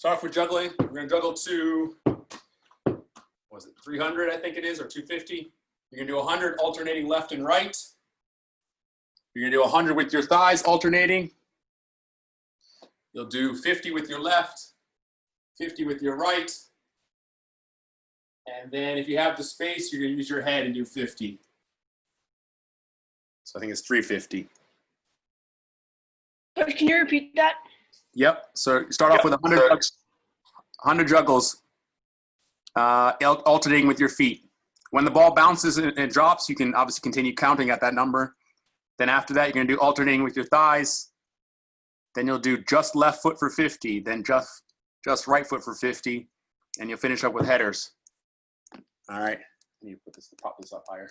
start off with juggling. We're going to juggle to, what was it, 300, I think it is, or 250. You're going to do 100 alternating left and right. You're going to do 100 with your thighs alternating. You'll do 50 with your left, 50 with your right. And then if you have the space, you're going to use your head and do 50. So I think it's 350. Can you repeat that? Yep. So start off with 100 juggles, alternating with your feet. When the ball bounces and drops, you can obviously continue counting at that number. Then after that, you're going to do alternating with your thighs. Then you'll do just left foot for 50, then just right foot for 50, and you'll finish up with headers. All right. I need to prop this up higher.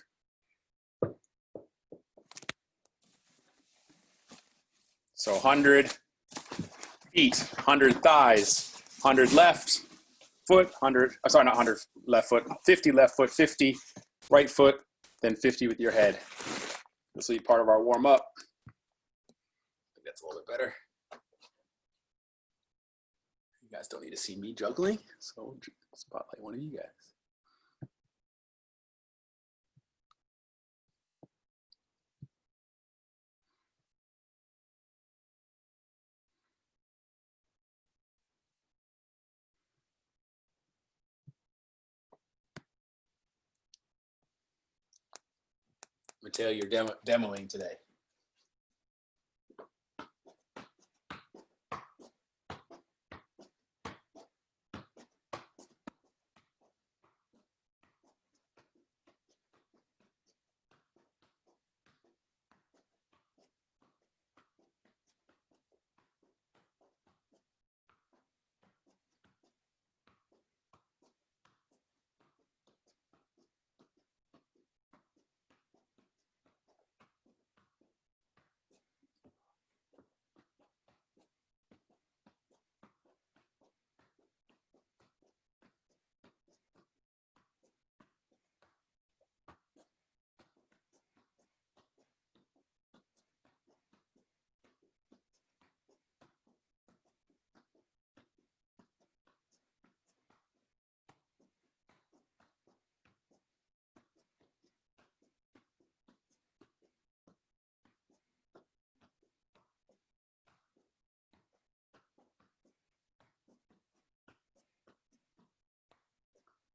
So 100 feet, 100 thighs, 100 left foot, 100, sorry, not 100 left foot, 50 left foot, 50 right foot, then 50 with your head. This will be part of our warm up. I think that's a little bit better. You guys don't need to see me juggling, so spotlight one of you guys. Mateo, you're demoing today.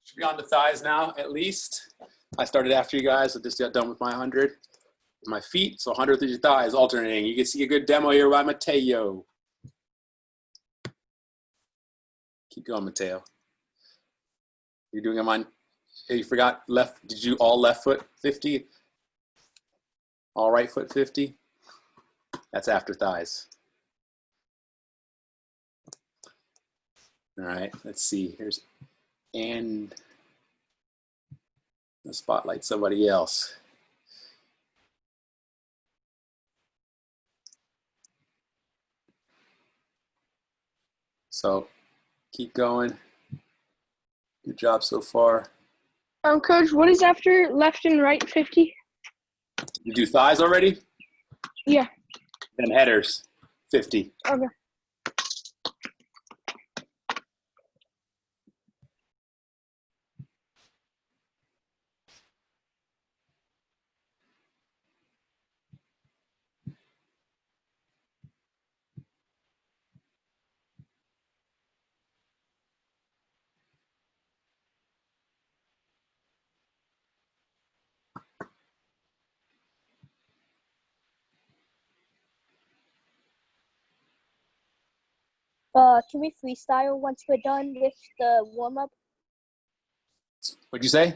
Should be on the thighs now, at least. I started after you guys, so just got done with my 100. My feet, so 100 with your thighs alternating. You can see a good demo here by Mateo. Keep going, Mateo. You're doing them on, you forgot left, did you all left foot 50? All right foot 50? That's after thighs. All right, let's see, here's, and the spotlight somebody else. So keep going. Good job so far. Coach, what is after left and right 50? You do thighs already? Yeah. Then headers, 50. Okay. Can we freestyle once we're done with the warm-up? What'd you say?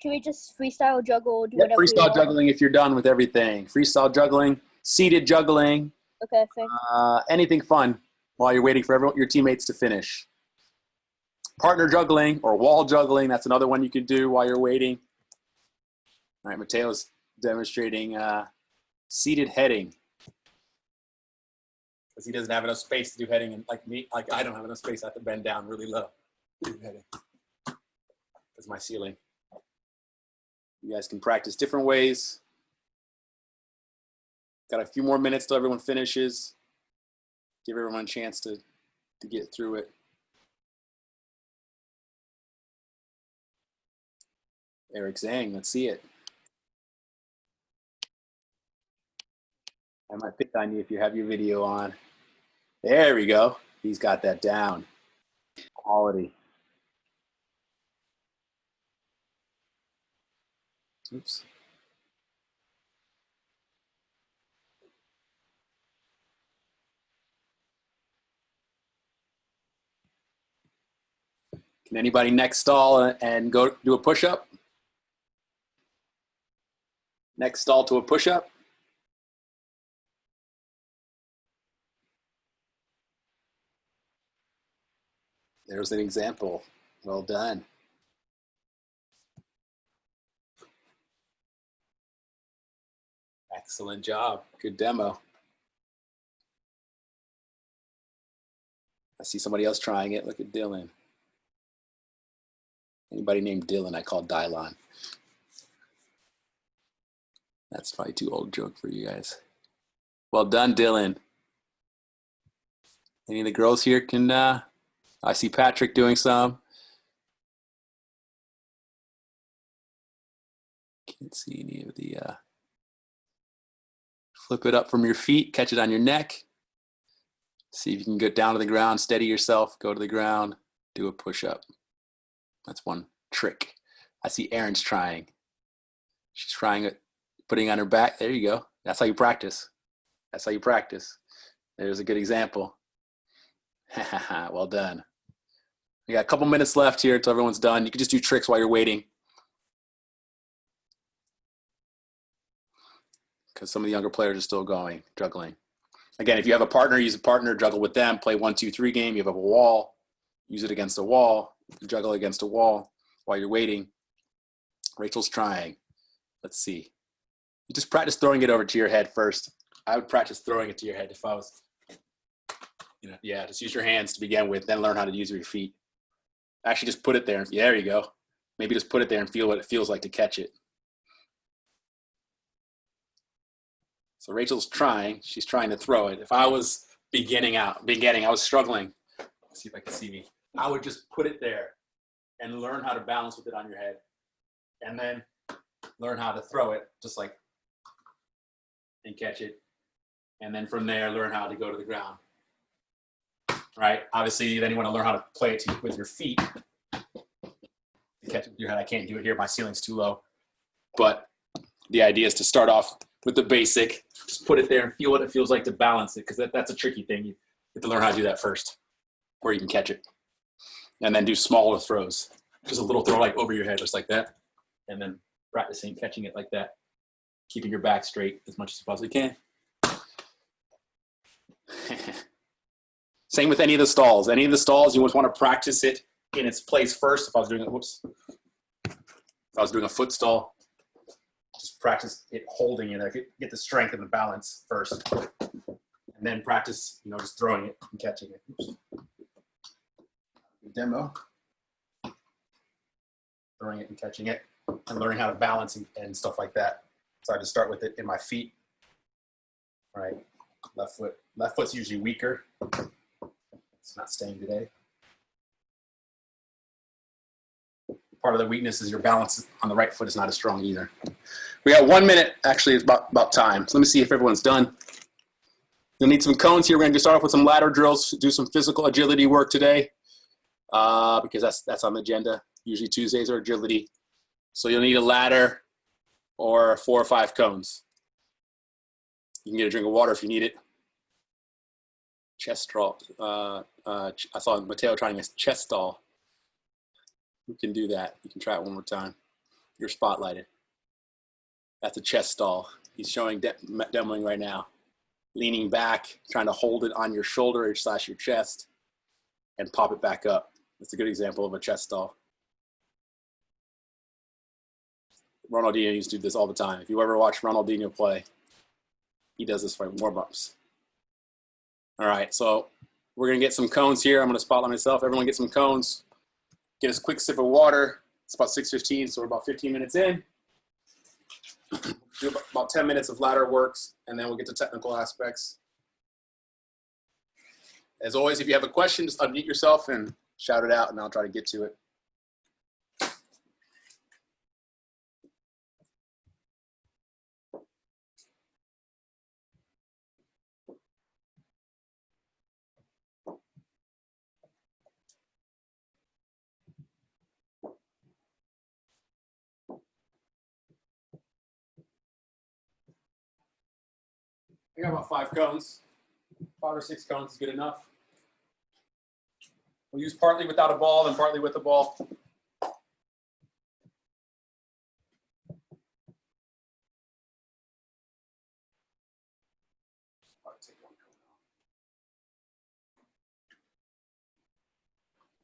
Can we just freestyle juggle, do Yeah, whatever we freestyle want? juggling if you're done with everything. Freestyle juggling, seated juggling, Okay, thanks. anything fun while you're waiting for your teammates to finish. Partner juggling or wall juggling, that's another one you can do while you're waiting. All right, Mateo's demonstrating seated heading. Because he doesn't have enough space to do heading, and like me, like I don't have enough space, I have to bend down really low to do heading. That's my ceiling. You guys can practice different ways. Got a few more minutes till everyone finishes. Give everyone a chance to to get through it. Eric Zhang, let's see it. I might pick on you if you have your video on. There we go. He's got that down. Quality. Oops. Can anybody next stall and go do a push-up? Next stall to a push-up. There's an example. Well done. Excellent job. Good demo. I see somebody else trying it. Look at Dylan. Anybody named Dylan, I call Dylon. That's probably too old a joke for you guys. Well done, Dylan. Any of the girls here can, I see Patrick doing some. Can't see any of the, flip it up from your feet, catch it on your neck. See if you can get down to the ground, steady yourself, go to the ground, do a push-up. That's one trick. I see Erin's trying. She's trying it, putting on her back. There you go. That's how you practice. That's how you practice. There's a good example. Well done. We got a couple minutes left here until everyone's done. You can just do tricks while you're waiting, because some of the younger players are still juggling. Again, if you have a partner, use a partner, juggle with them, play 1-2-3 game. You have a wall, use it against a wall, juggle against a wall while you're waiting. Rachel's trying. Let's see. You just practice throwing it over to your head first. I would practice throwing it to your head if I was, yeah, just use your hands to begin with, then learn how to use your feet. Actually, just put it there. There you go. Maybe just put it there and feel what it feels like to catch it. So Rachel's trying. She's trying to throw it. If I was beginning, I was struggling. Let's see if I can see me. I would just put it there and learn how to balance with it on your head. And then learn how to throw it, just like, and catch it. And then from there, learn how to go to the ground. Right? Obviously, then you want to learn how to play it with your feet. Catch it with your head. I can't do it here. My ceiling's too low. But the idea is to start off with the basic. Just put it there and feel what it feels like to balance it, because that's a tricky thing. You have to learn how to do that first before you can catch it. And then do smaller throws. Just a little throw like over your head, just like that. And then practicing catching it like that. Keeping your back straight as much as you possibly can. Same with any of the stalls. Any of the stalls, you always want to practice it in its place first. If I was doing a foot stall, just practice it holding it. Get the strength and the balance first, and then practice, just throwing it and catching it. Oops. Demo. Throwing it and catching it, and learning how to balance and stuff like that. So I just start with it in my feet. All right, left foot. Left foot's usually weaker. It's not staying today. Part of the weakness is your balance on the right foot is not as strong either. We got 1 minute, actually, it's about time. So let me see if everyone's done. You'll need some cones here. We're going to start off with some ladder drills, do some physical agility work today, because that's on the agenda. Usually Tuesdays are agility. So you'll need a ladder or 4 or 5 cones. You can get a drink of water if you need it. Chest stall. I saw Mateo trying a chest stall. You can do that. You can try it one more time. You're spotlighted. That's a chest stall. He's showing demoing right now. Leaning back, trying to hold it on your shoulder or / your chest and pop it back up. That's a good example of a chest stall. Ronaldinho used to do this all the time. If you ever watch Ronaldinho play, he does this for warm-ups. All right, so we're going to get some cones here. I'm going to spotlight myself. Everyone get some cones. Get a quick sip of water. It's about 6:15, so we're about 15 minutes in. Do about 10 minutes of ladder works, and then we'll get to technical aspects. As always, if you have a question, just unmute yourself and shout it out, and I'll try to get to it. I got about 5 cones. 5 or 6 cones is good enough. We'll use partly without a ball and partly with a ball.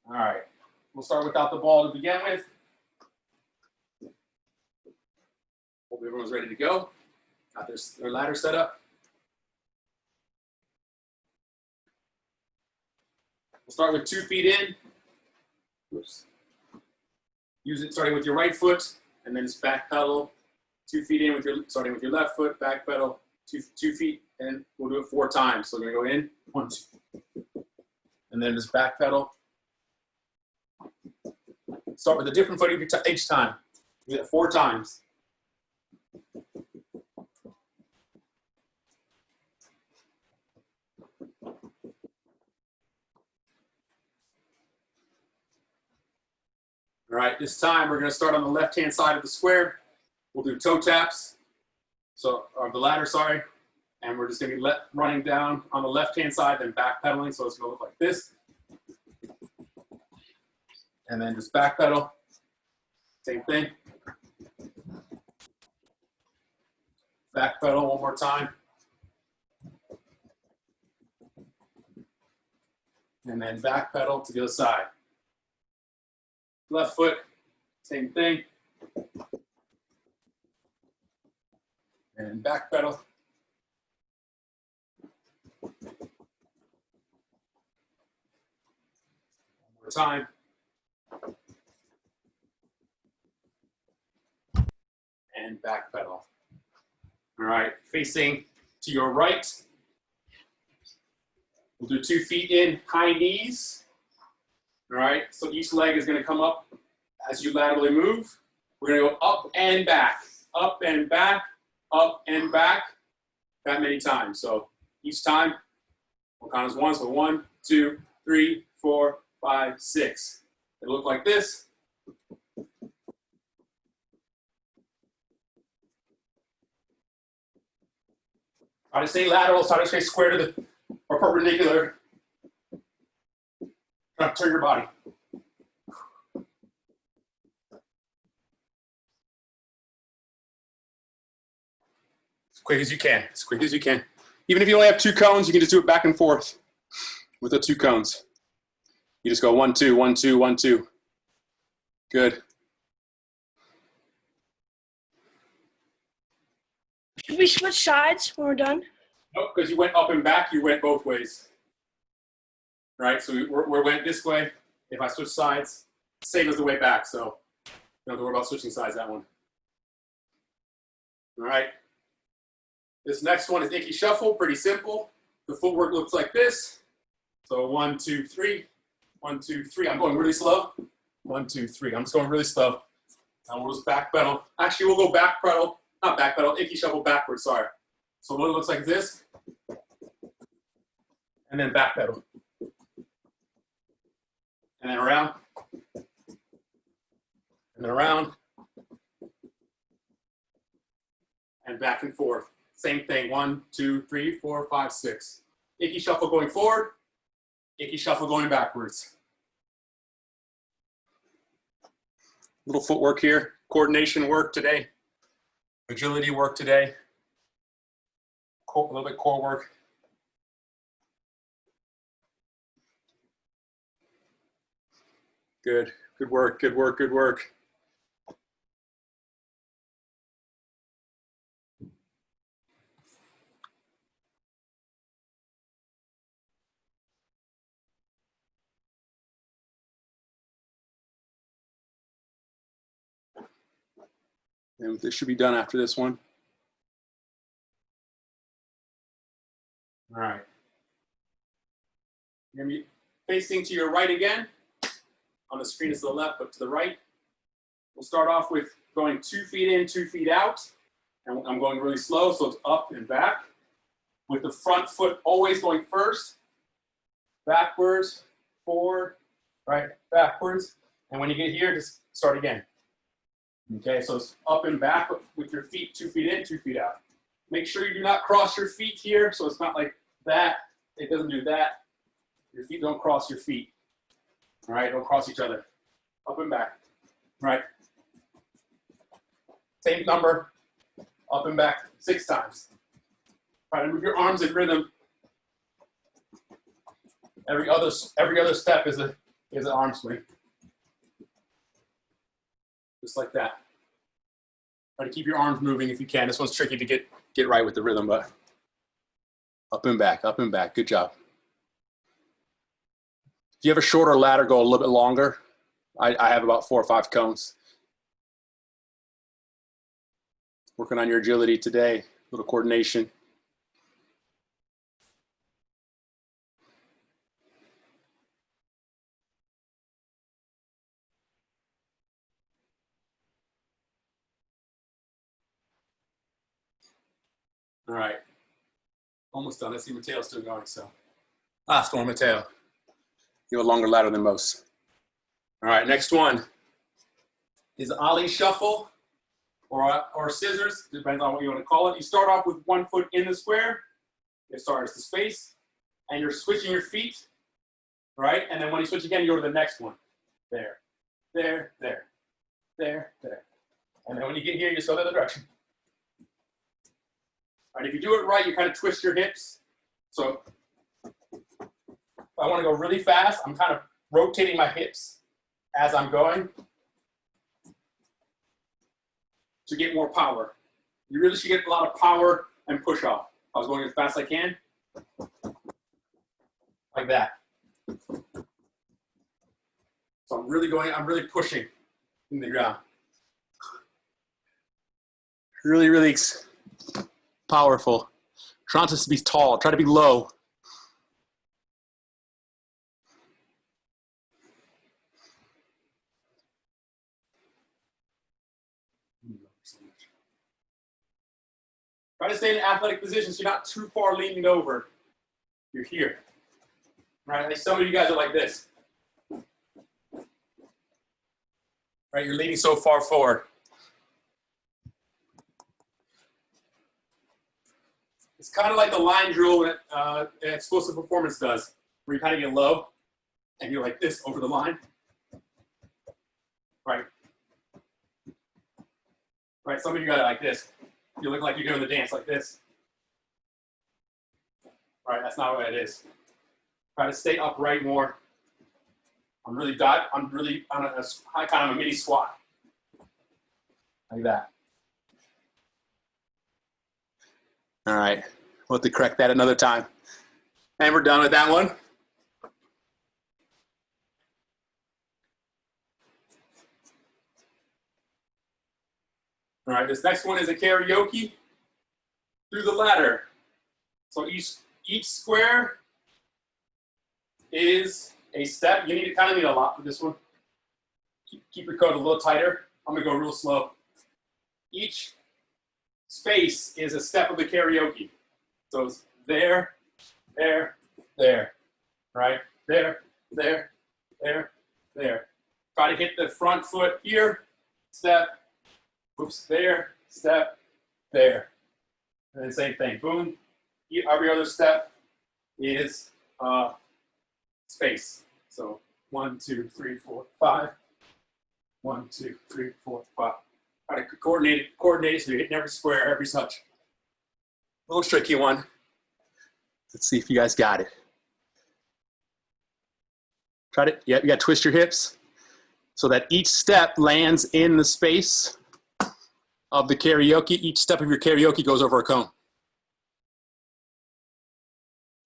All right, we'll start without the ball to begin with. Hope everyone's ready to go. Got their ladder set up. We'll start with 2 feet in. Oops. Use it starting with your right foot, and then just back pedal. 2 feet in with starting with your left foot, back pedal. 2 feet, and we'll do it 4 times. So we're gonna go in, 1, 2, and then just back pedal. Start with a different foot each time. Do that 4 times. All right, this time we're going to start on the left-hand side of the square. We'll do toe taps, or the ladder, sorry. And we're just going to be running down on the left-hand side, then back pedaling. So it's going to look like this. And then just back pedal. Same thing. Back pedal one more time. And then back pedal to the other side. Left foot, same thing. And back pedal. One more time. And back pedal. All right, facing to your right. We'll do 2 feet in, high knees. All right, so each leg is going to come up as you laterally move. We're going to go up and back, up and back, up and back, that many times. So each time, we'll count as 1. So 1, 2, 3, 4, 5, 6. It'll look like this. Try to stay lateral, try to stay square to the, or perpendicular. Try to turn your body. As quick as you can, as quick as you can. Even if you only have 2 cones, you can just do it back and forth with the 2 cones. You just go 1, 2, 1, 2, 1, 2. Good. Should we switch sides when we're done? Nope, because you went up and back, you went both ways. Right, so we went this way. If I switch sides, same as the way back, so you don't have to worry about switching sides, that one. All right. This next one is Icky Shuffle, pretty simple. The footwork looks like this. So 1, 2, 3, 1, 2, 3. I'm going really slow. 1, 2, 3. I'm just going really slow. And we'll just back pedal. Actually, we'll go back pedal, not back pedal, Icky Shuffle backwards, sorry. So what it looks like this. And then back pedal. And then around. And then around. And back and forth. Same thing, 1, 2, 3, 4, 5, 6. Icky Shuffle going forward, Icky Shuffle going backwards. Little footwork here, coordination work today, agility work today, a little bit core work. Good, good work, good work, good work. And this should be done after this one. All right. You're going to be facing to your right again. On the screen is to the left, but to the right. We'll start off with going 2 feet in, 2 feet out. And I'm going really slow, so it's up and back. With the front foot always going first. Backwards, forward, right, backwards. And when you get here, just start again. Okay, so it's up and back with your feet 2 feet in, 2 feet out. Make sure you do not cross your feet here, so it's not like that. It doesn't do that. Your feet don't cross your feet. All right, don't cross each other. Up and back. All right. Same number. Up and back 6 times. Try to move your arms in rhythm. Every other step is an arm swing. Just like that. Try to keep your arms moving if you can. This one's tricky to get right with the rhythm, but up and back, up and back. Good job. If you have a shorter ladder, go a little bit longer. I have about 4 or 5 cones. Working on your agility today, a little coordination. All right, almost done. I see Mateo's still going, so. Last one, Mateo. You have a longer ladder than most. All right, next one is Ollie shuffle or scissors, depends on what you want to call it. You start off with 1 foot in the square. It starts the space, and you're switching your feet, right? And then when you switch again, you go to the next one. There, there, there, there, there. And then when you get here, you just go the other direction. All right, if you do it right, you kind of twist your hips. So if I want to go really fast, I'm kind of rotating my hips as I'm going to get more power. You really should get a lot of power and push off. I was going as fast as I can, like that. So I'm really pushing in the ground. Really, really powerful. Try not to be tall, try to be low. Try to stay in an athletic position so you're not too far leaning over. You're here. Right? Like some of you guys are like this. Right? You're leaning so far forward. It's kind of like the line drill that explosive performance does, where you kind of get low and you're like this over the line. Right? Right? Some of you got it like this. You look like you're doing the dance like this. Right? That's not what it is. Try to stay upright more. I'm really on a high kind of a mini squat. Like that. All right. We'll have to correct that another time. And we're done with that one. All right, this next one is a karaoke through the ladder. So each square is a step. You kind of need a lot for this one. Keep your coat a little tighter. I'm gonna go real slow. Each space is a step of the karaoke. So it's there, there, there, right? There, there, there, there. Try to hit the front foot here, step, oops, there, step, there. And then same thing, boom. Every other step is space. So 1, 2, 3, 4, 5. 1, 2, 3, 4, 5. Try to coordinate so you're hitting every square, every touch. A little tricky one. Let's see if you guys got it. Try to, yeah, you got to twist your hips so that each step lands in the space of the karaoke. Each step of your karaoke goes over a cone.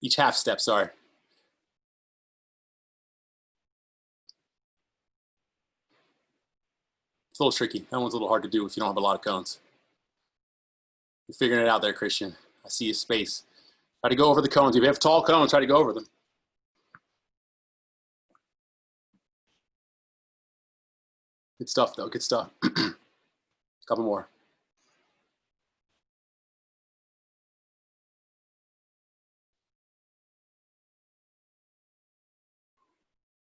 Each half step, sorry. It's a little tricky. That one's a little hard to do if you don't have a lot of cones. You're figuring it out there, Christian. I see a space. Try to go over the cones. If you have tall cones, try to go over them. Good stuff, though. Good stuff. Couple more.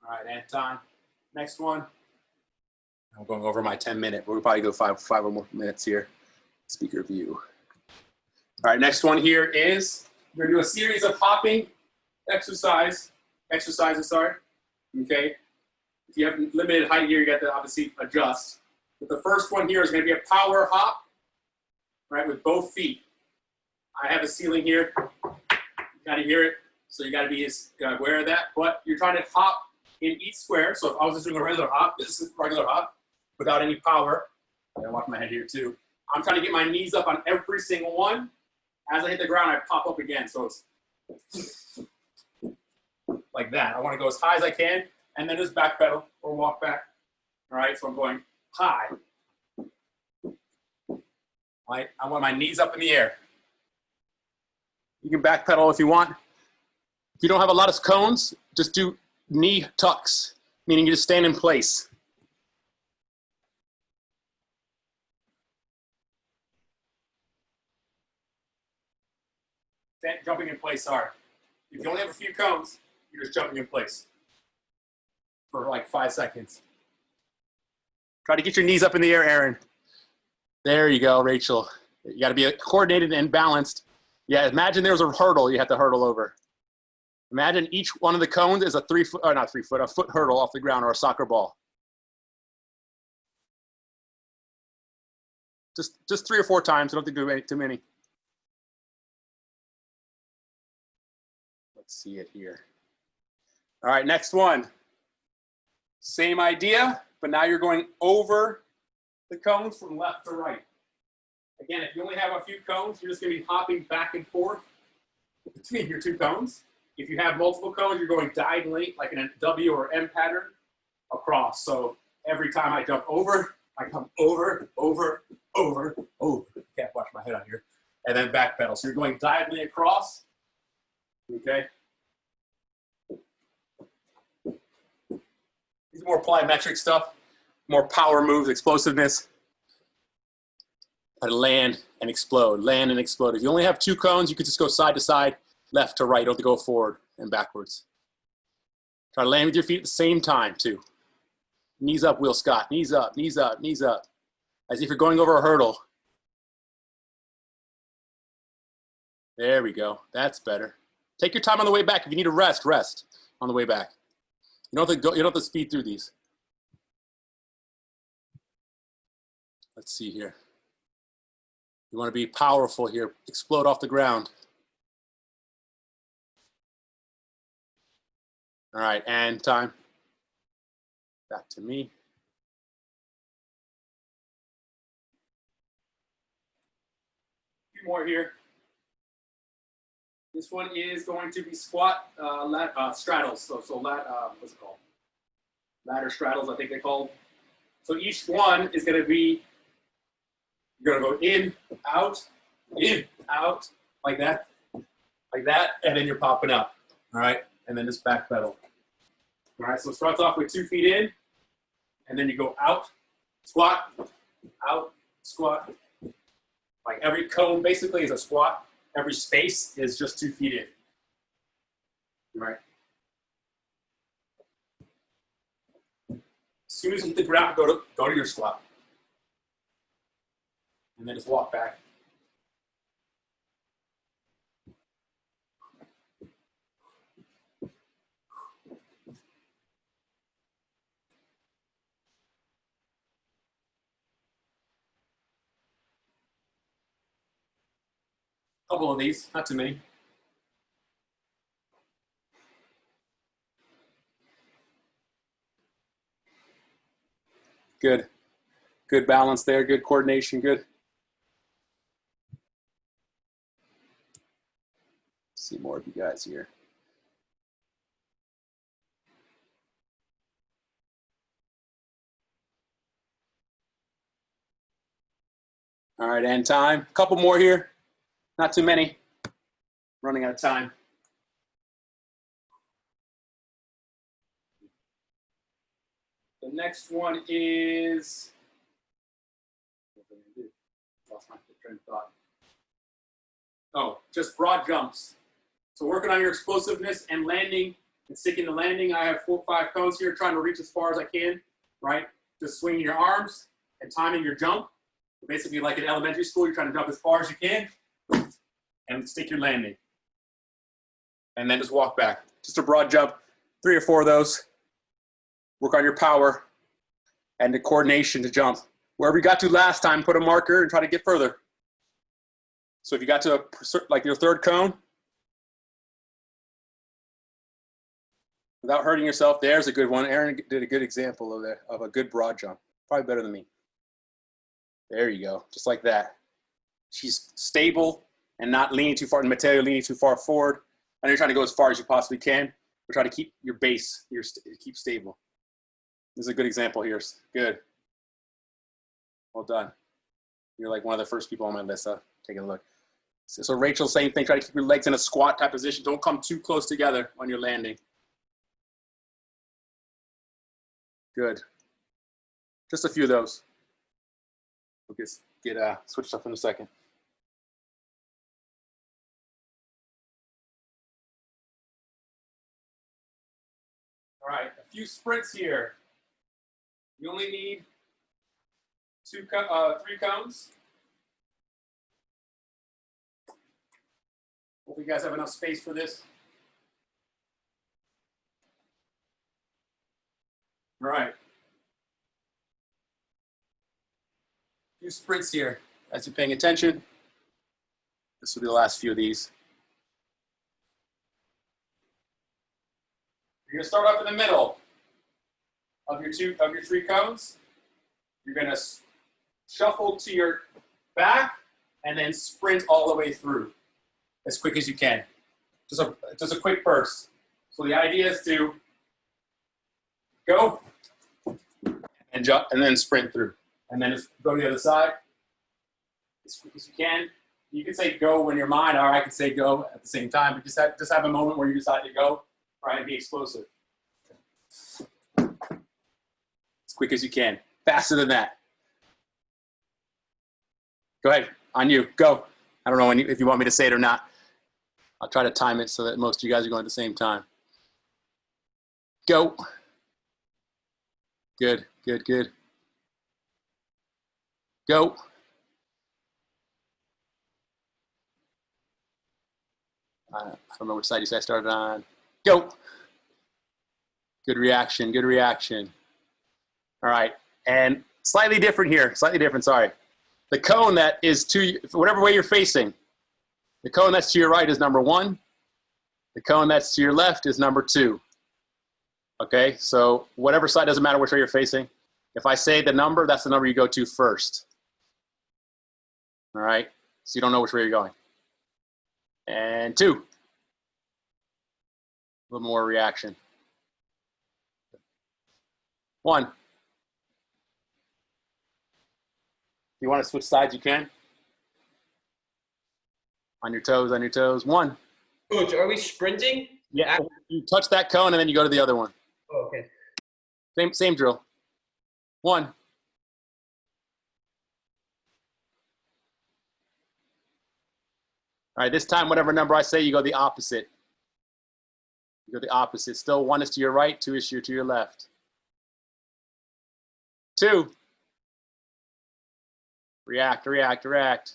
All right, and time. Next one. I'm going over my 10-minute. We'll probably go five or more minutes here. Speaker view. All right, next one here is we're gonna do a series of hopping exercises, sorry. Okay. If you have limited height here, you got to obviously adjust. But the first one here is gonna be a power hop, right, with both feet. I have a ceiling here. You gotta hear it, so you gotta be aware of that. But you're trying to hop in each square. So if I was just doing a regular hop, this is a regular hop without any power. I gotta watch my head here too. I'm trying to get my knees up on every single one. As I hit the ground, I pop up again. So it's like that. I want to go as high as I can, and then just back pedal or walk back. All right, so I'm going high. All right, I want my knees up in the air. You can back pedal if you want. If you don't have a lot of cones, just do knee tucks, meaning you just stand in place. Jumping in place, sorry. If you only have a few cones, you're just jumping in place for like 5 seconds. Try to get your knees up in the air, Aaron. There you go, Rachel. You got to be coordinated and balanced. Yeah, imagine there's a hurdle you have to hurdle over. Imagine each one of the cones is a a foot hurdle off the ground, or a soccer ball. Just 3 or 4 times. I don't think do too many. Let's see it here. All right, next one. Same idea, but now you're going over the cones from left to right. Again, if you only have a few cones, you're just going to be hopping back and forth between your 2 cones. If you have multiple cones, you're going diagonally, like in a W or M pattern, across. So every time I jump over, I come over, over, over, over. Can't watch my head on here. And then back pedal. So you're going diagonally across. Okay. These are more plyometric stuff, more power moves, explosiveness. Land and explode, land and explode. If you only have 2 cones, you could just go side to side, left to right. You don't have to go forward and backwards. Try to land with your feet at the same time, too. Knees up, Will Scott. Knees up, knees up, knees up. As if you're going over a hurdle. There we go. That's better. Take your time on the way back. If you need to rest, rest on the way back. You don't have to speed through these. Let's see here. You want to be powerful here. Explode off the ground. All right, and time. Back to me. A few more here. This one is going to be squat straddles. So what's it called? Ladder straddles, I think they're called. So each one is going to be, you're going to go in, out, like that, and then you're popping up. All right, and then just back pedal. All right, so it starts off with 2 feet in, and then you go out, squat, like every cone basically is a squat. Every space is just 2 feet in. All right. As soon as you hit the ground, go to your squat. And then just walk back. A couple of these, not too many. Good. Good balance there, good coordination, good. See more of you guys here. All right, and time. A couple more here. Not too many. Running out of time. The next one is, lost my train of thought. Oh, just broad jumps. So working on your explosiveness and landing and sticking the landing. I have 4 or 5 cones here, trying to reach as far as I can, right? Just swinging your arms and timing your jump. Basically like in elementary school, you're trying to jump as far as you can and stick your landing. And then just walk back. Just a broad jump, 3 or 4 of those. Work on your power and the coordination to jump. Wherever you got to last time, put a marker and try to get further. So if you got to like your 3rd cone, without hurting yourself, there's a good one. Aaron did a good example of a good broad jump. Probably better than me. There you go, just like that. She's stable and not leaning too far, and Mateo leaning too far forward. And you're trying to go as far as you possibly can. But try to keep your base, keep stable. This is a good example here. Good. Well done. You're like one of the first people on my list. Take a look. So Rachel, same thing. Try to keep your legs in a squat type position. Don't come too close together when you're landing. Good. Just a few of those. We'll get switched up in a second. All right, a few sprints here. You only need 3 cones. Hope you guys have enough space for this. All right. A few sprints here. As you're paying attention, this will be the last few of these. You're gonna start off in the middle of your 3 cones. You're gonna shuffle to your back and then sprint all the way through as quick as you can. Just a quick burst. So the idea is to go and jump and then sprint through. And then just go to the other side as quick as you can. You can say go when you're mine, or I can say go at the same time, but just have a moment where you decide to go, right, and be explosive. As quick as you can. Faster than that. Go ahead, on you, go. I don't know if you want me to say it or not. I'll try to time it so that most of you guys are going at the same time. Go. Good, good, good. Go. I don't know which side you said I started on. Go. Good reaction, good reaction. All right, and slightly different here, slightly different, sorry. The cone that is to, whatever way you're facing, the cone that's to your right is number 1. The cone that's to your left is number 2. Okay, so whatever side, doesn't matter which way you're facing. If I say the number, that's the number you go to first. All right, so you don't know which way you're going. And 2. A little more reaction. 1. If you want to switch sides, you can. On your toes, on your toes. 1. Coach, are we sprinting? Yeah, you touch that cone and then you go to the other one. Oh, okay. Same drill. 1. All right, this time, whatever number I say, you go the opposite. You go the opposite. Still 1 is to your right, 2 is to your left. 2. React, react, react.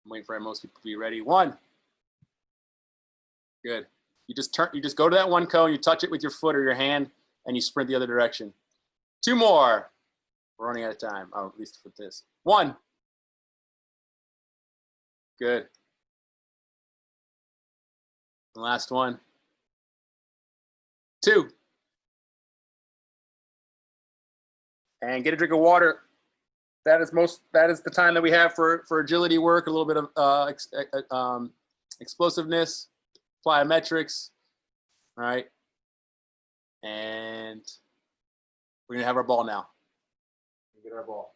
I'm waiting for most people to be ready. 1. Good. You just go to that 1 cone, you touch it with your foot or your hand, and you sprint the other direction. 2 more. We're running out of time. Oh, at least for this. 1. Good. The last one. 2. And get a drink of water. That is the time that we have for agility work, a little bit of explosiveness, plyometrics, all right? And we're gonna have our ball now. Get our ball.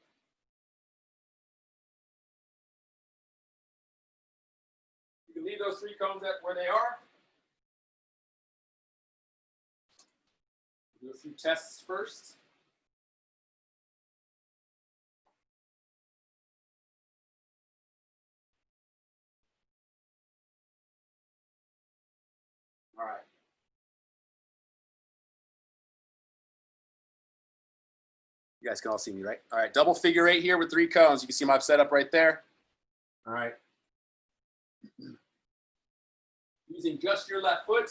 You can leave those 3 cones where they are. Do a few tests first. All right. You guys can all see me, right? All right, double figure eight here with 3 cones. You can see my setup right there. All right. Using just your left foot,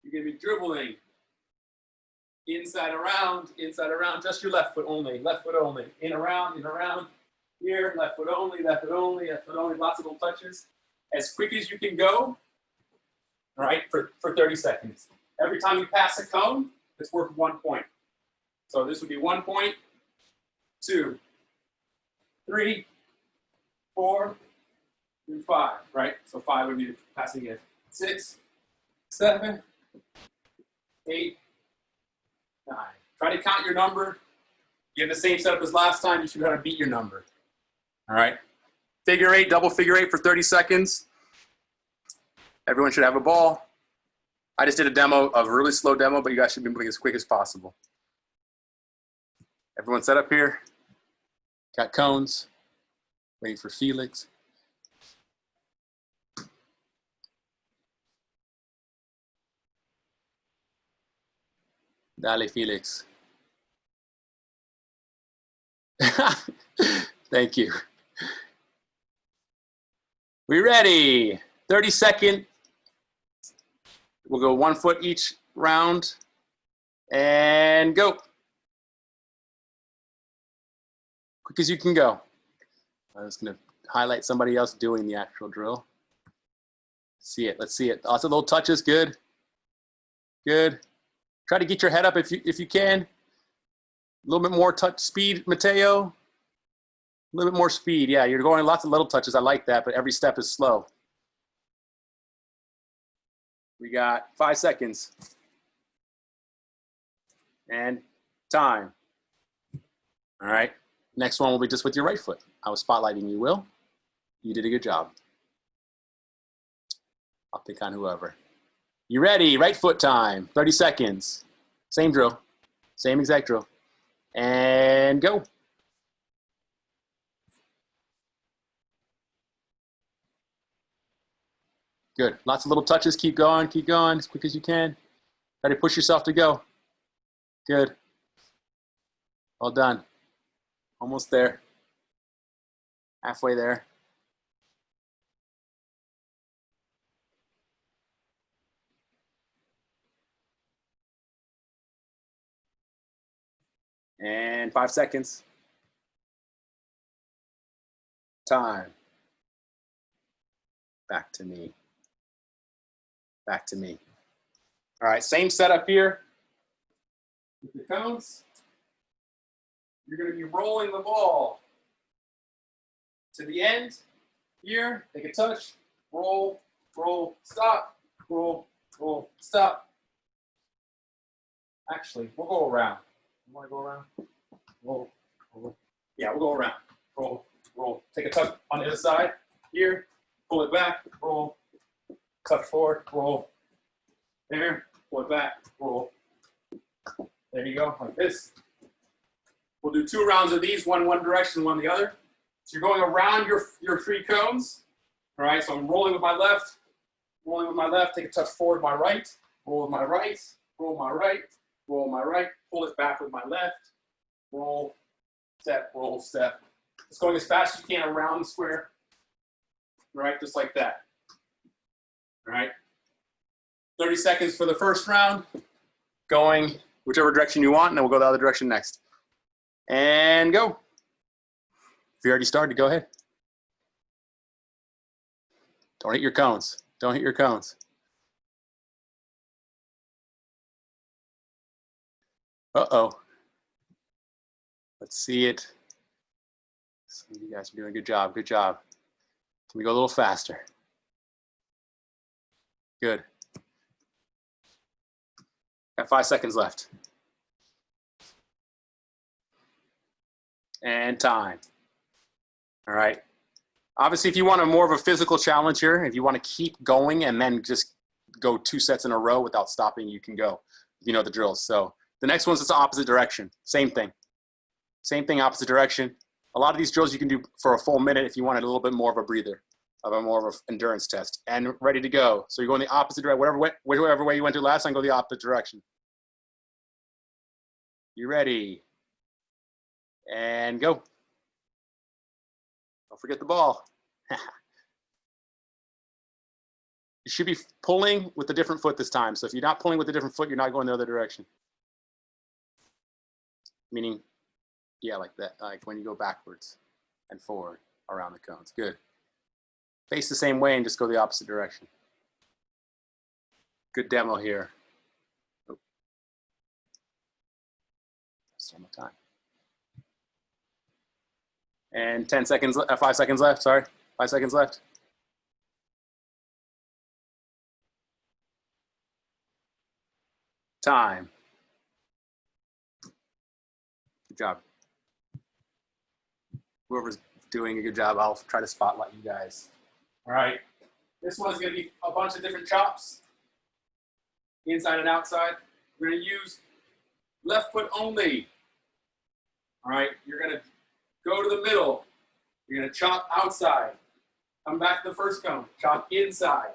you're gonna be dribbling inside around, just your left foot only, in around, here, left foot only, lots of little touches. As quick as you can go, all right, for 30 seconds. Every time you pass a cone, it's worth 1 point. So this would be 1 point, 2, 3, 4, and 5, right? So 5 would be the passing in. 6, 7, 8, 9. Try to count your number. You have the same setup as last time. You should be able to beat your number. All right. Figure eight, double figure eight for 30 seconds. Everyone should have a ball. I just did a demo, a really slow demo, but you guys should be moving as quick as possible. Everyone set up here. Got cones. Waiting for Felix. Dale, Felix. Thank you. We ready? 30-second. We'll go 1 foot each round. And go. Quick as you can go. I'm just going to highlight somebody else doing the actual drill. See it. Let's see it. Lots of little touches. Good. Good. Try to get your head up if you can. A little bit more touch speed, Mateo. A little bit more speed. Yeah, you're going lots of little touches. I like that, but every step is slow. We got 5 seconds. And time. All right. Next one will be just with your right foot. I was spotlighting you, Will. You did a good job. I'll pick on whoever. You ready? Right foot time. 30 seconds. Same drill. Same exact drill. And go. Good. Lots of little touches. Keep going as quick as you can. Try to push yourself to go. Good. Well done. Almost there. Halfway there. And 5 seconds. Time. Back to me. Back to me. All right, same setup here. With the cones. You're going to be rolling the ball to the end. Here, take a touch. Roll, roll, stop. Roll, roll, stop. Actually, we'll go around. You want to go around? Roll, roll. Yeah, we'll go around. Roll, roll. Take a touch on the other side. Here, pull it back, roll. Touch forward, roll. There, pull it back, roll. There you go, like this. We'll do 2 rounds of these, one direction, one the other. So you're going around your 3 cones. All right, so I'm rolling with my left, take a touch forward with my right, roll with my right, roll my right, roll my right, pull it back with my left, roll, step, roll, step. It's going as fast as you can around the square. All right, just like that. All right, 30 seconds for the first round, going whichever direction you want, and then we'll go the other direction next. And go. If you already started, go ahead. Don't hit your cones. Don't hit your cones. Uh-oh. Let's see it. Some of you guys are doing a good job. Good job. Can we go a little faster? Good. Got 5 seconds left. And time. All right. Obviously, if you want more of a physical challenge here, if you want to keep going and then just go 2 sets in a row without stopping, you can go. You know the drills. So the next one's the opposite direction. Same thing. Same thing, opposite direction. A lot of these drills you can do for a full minute if you wanted a little bit more of a breather, more of an endurance test. And ready to go. So you're going the opposite direction. Whatever way you went to last time, go the opposite direction. You ready? And go. Don't forget the ball. You should be pulling with a different foot this time. So if you're not pulling with a different foot, you're not going the other direction. Meaning, yeah, like that, like when you go backwards and forward around the cones. Good. Face the same way and just go the opposite direction. Good demo here. Oh. Still my time. And 10 seconds, 5 seconds left, sorry. 5 seconds left. Time. Good job. Whoever's doing a good job, I'll try to spotlight you guys. All right. This one's going to be a bunch of different chops, inside and outside. We're going to use left foot only. All right. You're going to go to the middle. You're going to chop outside. Come back to the first cone. Chop inside.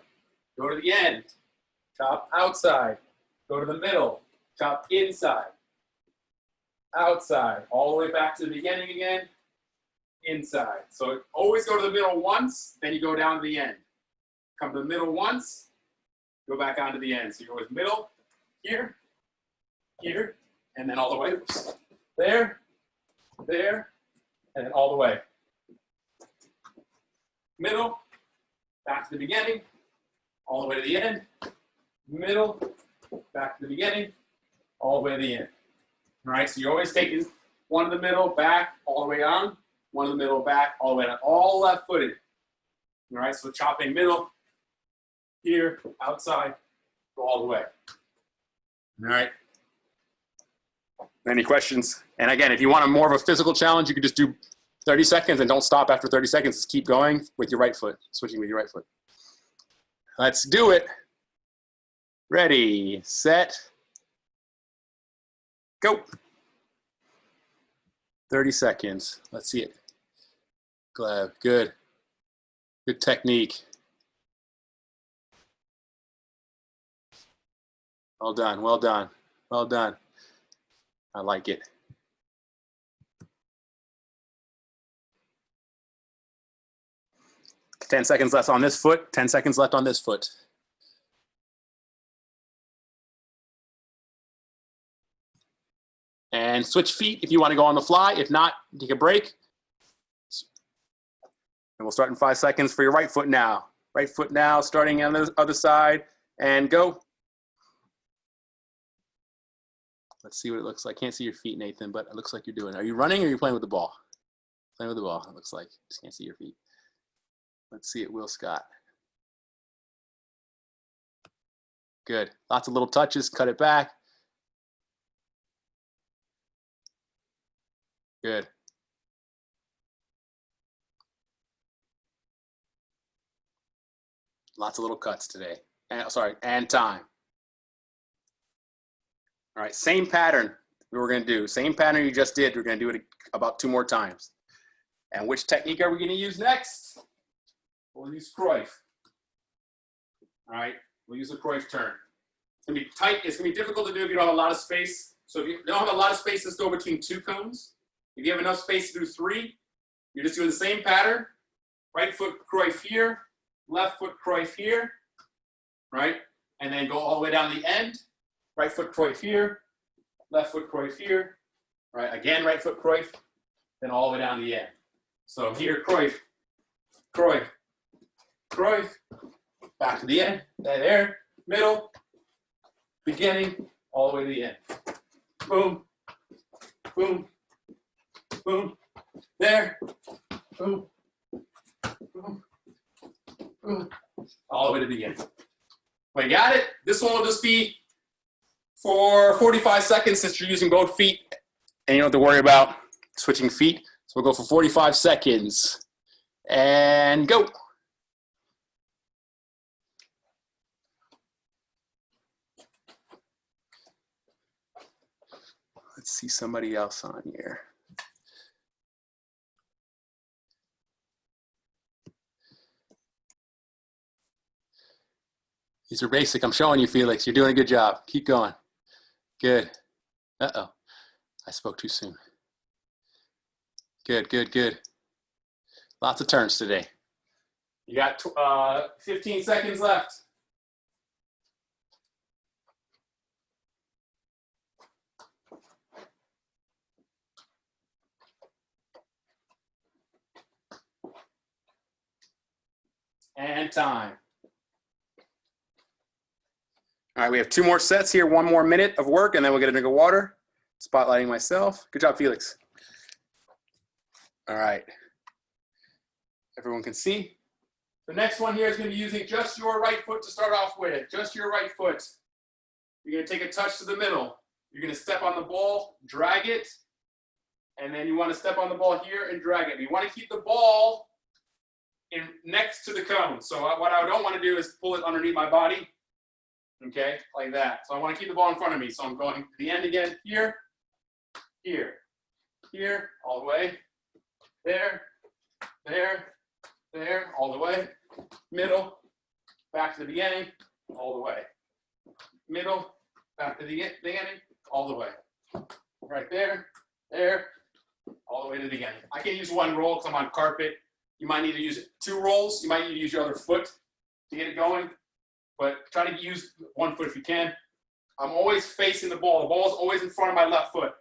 Go to the end. Chop outside. Go to the middle. Chop inside. Outside. All the way back to the beginning again. Inside. So always go to the middle once, then you go down to the end. Come to the middle once, go back onto the end. So you go with middle, here, here, and then all the way. There, there, and then all the way. Middle, back to the beginning, all the way to the end. Middle, back to the beginning, all the way to the end. All right, so you're always taking one in the middle, back, all the way on. One in the middle, back, all the way down, all left-footed. All right, so chopping middle, here, outside, go all the way. All right. Any questions? And again, if you want more of a physical challenge, you can just do 30 seconds and don't stop after 30 seconds. Just keep going with your right foot, switching with your right foot. Let's do it. Ready, set, go. 30 seconds. Let's see it. Glad. Good. Good technique. Well done. Well done. Well done. I like it. Ten seconds left on this foot. 10 seconds left on this foot. And switch feet if you want to go on the fly. If not, take a break. And we'll start in 5 seconds for your right foot now. Right foot now, starting on the other side, and go. Let's see what it looks like. Can't see your feet, Nathan, but it looks like you're doing it. Are you running or are you playing with the ball? Playing with the ball, it looks like. Just can't see your feet. Let's see it, Will Scott. Good. Lots of little touches. Cut it back. Good. Lots of little cuts today. And, sorry, and time. All right, same pattern we were going to do. Same pattern you just did. We're going to do it about 2 more times. And which technique are we going to use next? We'll use Cruyff. All right, we'll use the Cruyff turn. It's going to be tight. It's going to be difficult to do if you don't have a lot of space. So if you don't have a lot of space, let's go between 2 cones. If you have enough space to do 3, you're just doing the same pattern. Right foot Cruyff here, left foot Cruyff here, right? And then go all the way down the end. Right foot Cruyff here, left foot Cruyff here, right? Again, right foot Cruyff, then all the way down the end. So here, Cruyff, Cruyff, Cruyff, back to the end, there, middle, beginning, all the way to the end. Boom, boom, boom, there, boom, boom, boom, all the way to the beginning. Well, you got it? This one will just be for 45 seconds since you're using both feet and you don't have to worry about switching feet. So we'll go for 45 seconds and go. Let's see somebody else on here. These are basic. I'm showing you, Felix. You're doing a good job. Keep going. Good. Uh-oh. I spoke too soon. Good, good, good. Lots of turns today. You got 15 seconds left. And time. All right, we have 2 more sets here, 1 more minute of work, and then we'll get a drink of water. Spotlighting myself. Good job, Felix. All right. Everyone can see. The next one here is going to be using just your right foot to start off with. Just your right foot. You're going to take a touch to the middle. You're going to step on the ball, drag it, and then you want to step on the ball here and drag it. You want to keep the ball next to the cone. So what I don't want to do is pull it underneath my body. Okay, like that. So I want to keep the ball in front of me. So I'm going to the end again, here, here, here, all the way, there, there, there, all the way, middle, back to the beginning, all the way, middle, back to the beginning, all the way, right there, there, all the way to the beginning. I can use 1 roll because I'm on carpet. You might need to use 2 rolls. You might need to use your other foot to get it going. But try to use 1 foot if you can. I'm always facing the ball. The ball is always in front of my left foot.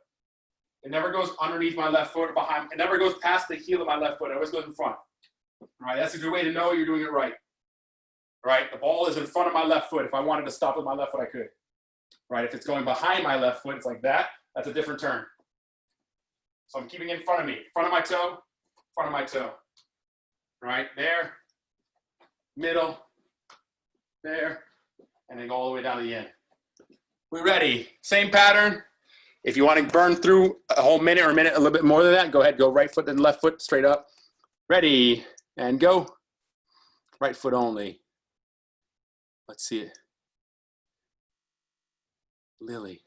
It never goes underneath my left foot or behind. It never goes past the heel of my left foot. It always goes in front. All right, that's a good way to know you're doing it right. All right, the ball is in front of my left foot. If I wanted to stop with my left foot, I could. All right, if it's going behind my left foot, it's like that. That's a different turn. So I'm keeping it in front of me. Front of my toe, front of my toe. All right, there, middle, there, and then go all the way down to the end. We're ready. Same pattern. If you want to burn through a whole minute or a minute, a little bit more than that, go ahead, go right foot then left foot straight up. Ready, and go. Right foot only. Let's see it. Lily.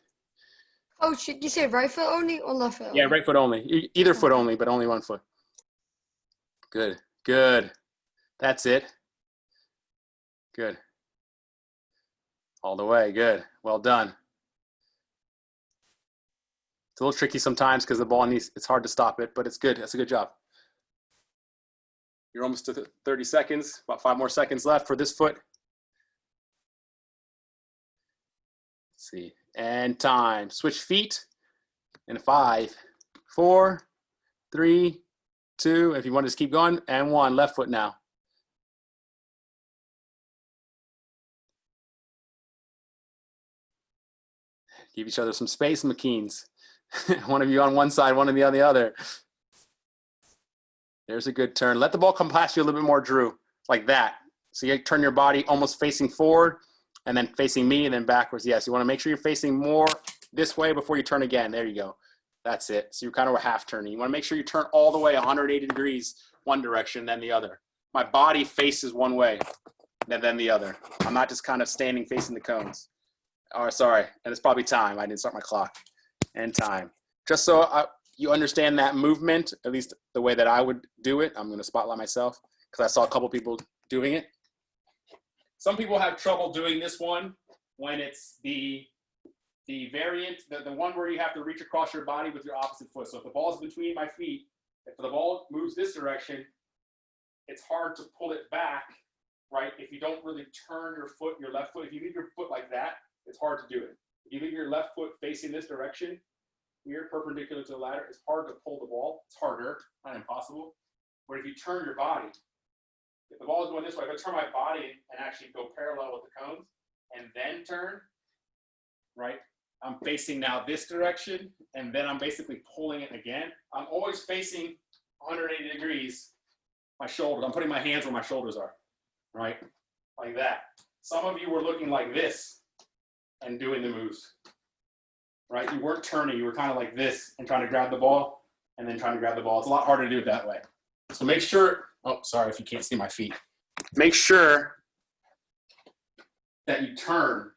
Oh, should you say right foot only or left foot? Yeah, right foot only. Either foot only, but only 1 foot. Good, good. That's it. Good. All the way, good. Well done. It's a little tricky sometimes because the ball needs, it's hard to stop it, but it's good. That's a good job. You're almost to 30 seconds, about 5 more seconds left for this foot. Let's see, and time. Switch feet in 5, 4, 3, 2. If you want to just keep going, and 1. Left foot now. Give each other some space, McKeans. One of you on one side, one of you on the other. There's a good turn. Let the ball come past you a little bit more, Drew, like that. So you turn your body almost facing forward and then facing me and then backwards. Yes, you want to make sure you're facing more this way before you turn again. There you go. That's it. So you're kind of a half turning. You want to make sure you turn all the way 180 degrees one direction, then the other. My body faces one way, then the other. I'm not just kind of standing facing the cones. Oh, sorry. And it's probably time. I didn't start my clock. And time. Just so you understand that movement, at least the way that I would do it. I'm going to spotlight myself because I saw a couple people doing it. Some people have trouble doing this one when it's the variant, the one where you have to reach across your body with your opposite foot. So if the ball is between my feet, if the ball moves this direction, it's hard to pull it back, right? If you don't really turn your foot, your left foot, if you leave your foot like that, it's hard to do it. If you leave your left foot facing this direction, here perpendicular to the ladder, it's hard to pull the ball. It's harder, not impossible. But if you turn your body, if the ball is going this way, if I turn my body and actually go parallel with the cones and then turn, right? I'm facing now this direction, and then I'm basically pulling it again. I'm always facing 180 degrees, my shoulders. I'm putting my hands where my shoulders are, right? Like that. Some of you were looking like this and doing the moves, right? You weren't turning, you were kind of like this and trying to grab the ball and then trying to grab the ball. It's a lot harder to do it that way. So make sure, oh, sorry if you can't see my feet. Make sure that you turn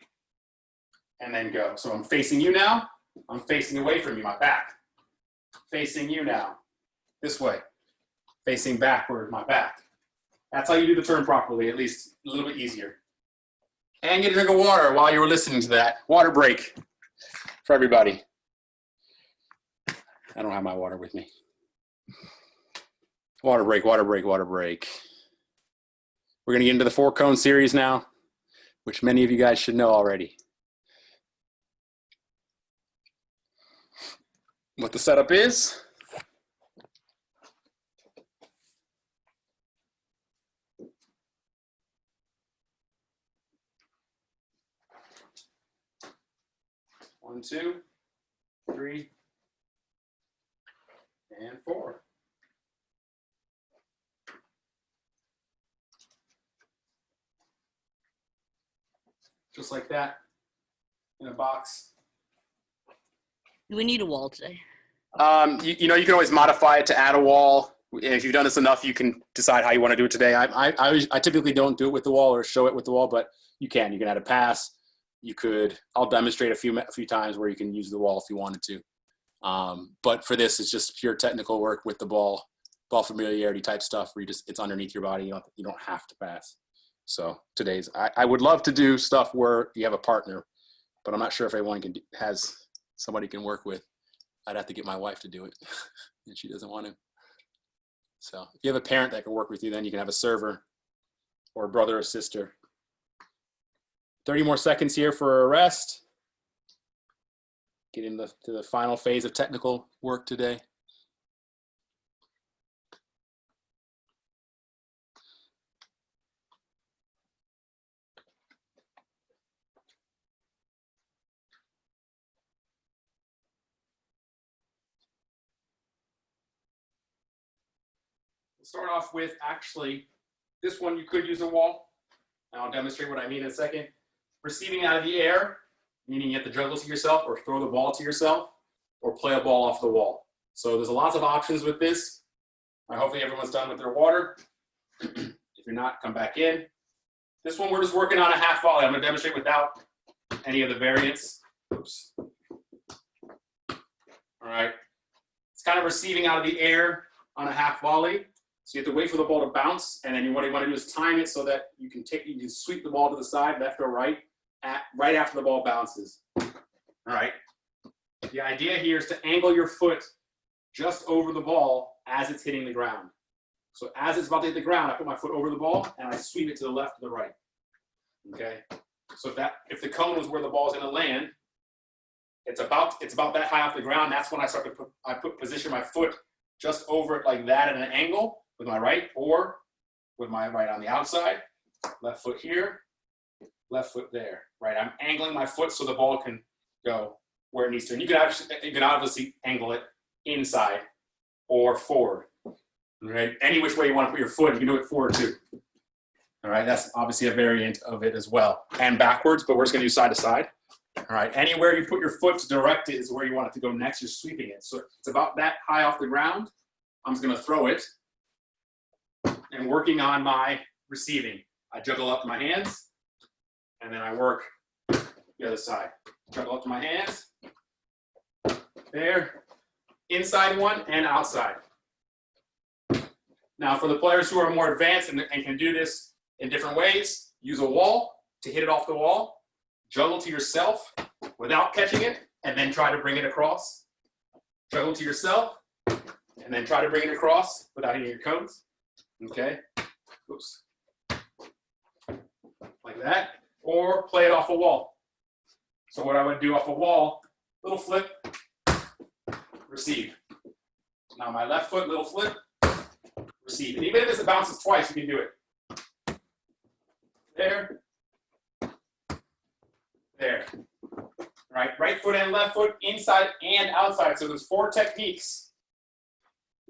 and then go. So I'm facing you now, I'm facing away from you, my back. Facing you now. This way. Facing backward, my back. That's how you do the turn properly, at least a little bit easier. And get a drink of water while you were listening to that. Water break for everybody. I don't have my water with me. Water break, water break, water break. We're going to get into the 4-cone series now, which many of you guys should know already. What the setup is. One, 2, 3, and 4. Just like that, in a box. Do we need a wall today? You know, you can always modify it to add a wall. If you've done this enough, you can decide how you want to do it today. I typically don't do it with the wall or show it with the wall, but you can. You can add a pass. You could. I'll demonstrate a few times where you can use the wall if you wanted to. But for this, it's just pure technical work with the ball familiarity type stuff where it's underneath your body. You don't have to pass. So today's, I would love to do stuff where you have a partner, but I'm not sure if everyone has somebody can work with. I'd have to get my wife to do it, and she doesn't want to. So if you have a parent that can work with you, then you can have a server or a brother or sister. 30 more seconds here for a rest. Get into the final phase of technical work today. We'll start off with, actually, this one you could use a wall. And I'll demonstrate what I mean in a second. Receiving out of the air, meaning you have to juggle to yourself or throw the ball to yourself or play a ball off the wall. So there's lots of options with this. Hopefully everyone's done with their water. If you're not, come back in. This one we're just working on a half volley. I'm going to demonstrate without any of the variants. Oops. All right. It's kind of receiving out of the air on a half volley. So you have to wait for the ball to bounce, and then what you want to do is time it so that you can sweep the ball to the side, left or right, right after the ball bounces. All right. The idea here is to angle your foot just over the ball as it's hitting the ground. So as it's about to hit the ground, I put my foot over the ball and I sweep it to the left or the right. Okay. So if the cone was where the ball is going to land, it's about that high off the ground. That's when I start to position my foot just over it like that at an angle with my right, or with my right on the outside, left foot here, left foot there, right? I'm angling my foot so the ball can go where it needs to. And you can obviously angle it inside or forward, right? Any which way you want to put your foot, you can do it forward too. All right, that's obviously a variant of it as well. And backwards, but we're just gonna do side to side. All right, anywhere you put your foot to direct it is where you want it to go next. You're sweeping it. So it's about that high off the ground. I'm just gonna throw it and working on my receiving. I juggle up my hands and then I work the other side. Juggle up to my hands. There, inside one and outside. Now for the players who are more advanced and can do this in different ways, use a wall to hit it off the wall, juggle to yourself without catching it, and then try to bring it across. Juggle to yourself, and then try to bring it across without hitting your cones. Okay? Oops. Like that. Or play it off a wall. So what I would do off a wall, little flip, receive. Now my left foot, little flip, receive. And even if it bounces twice, you can do it. There. There. Right foot and left foot, inside and outside. So there's 4 techniques.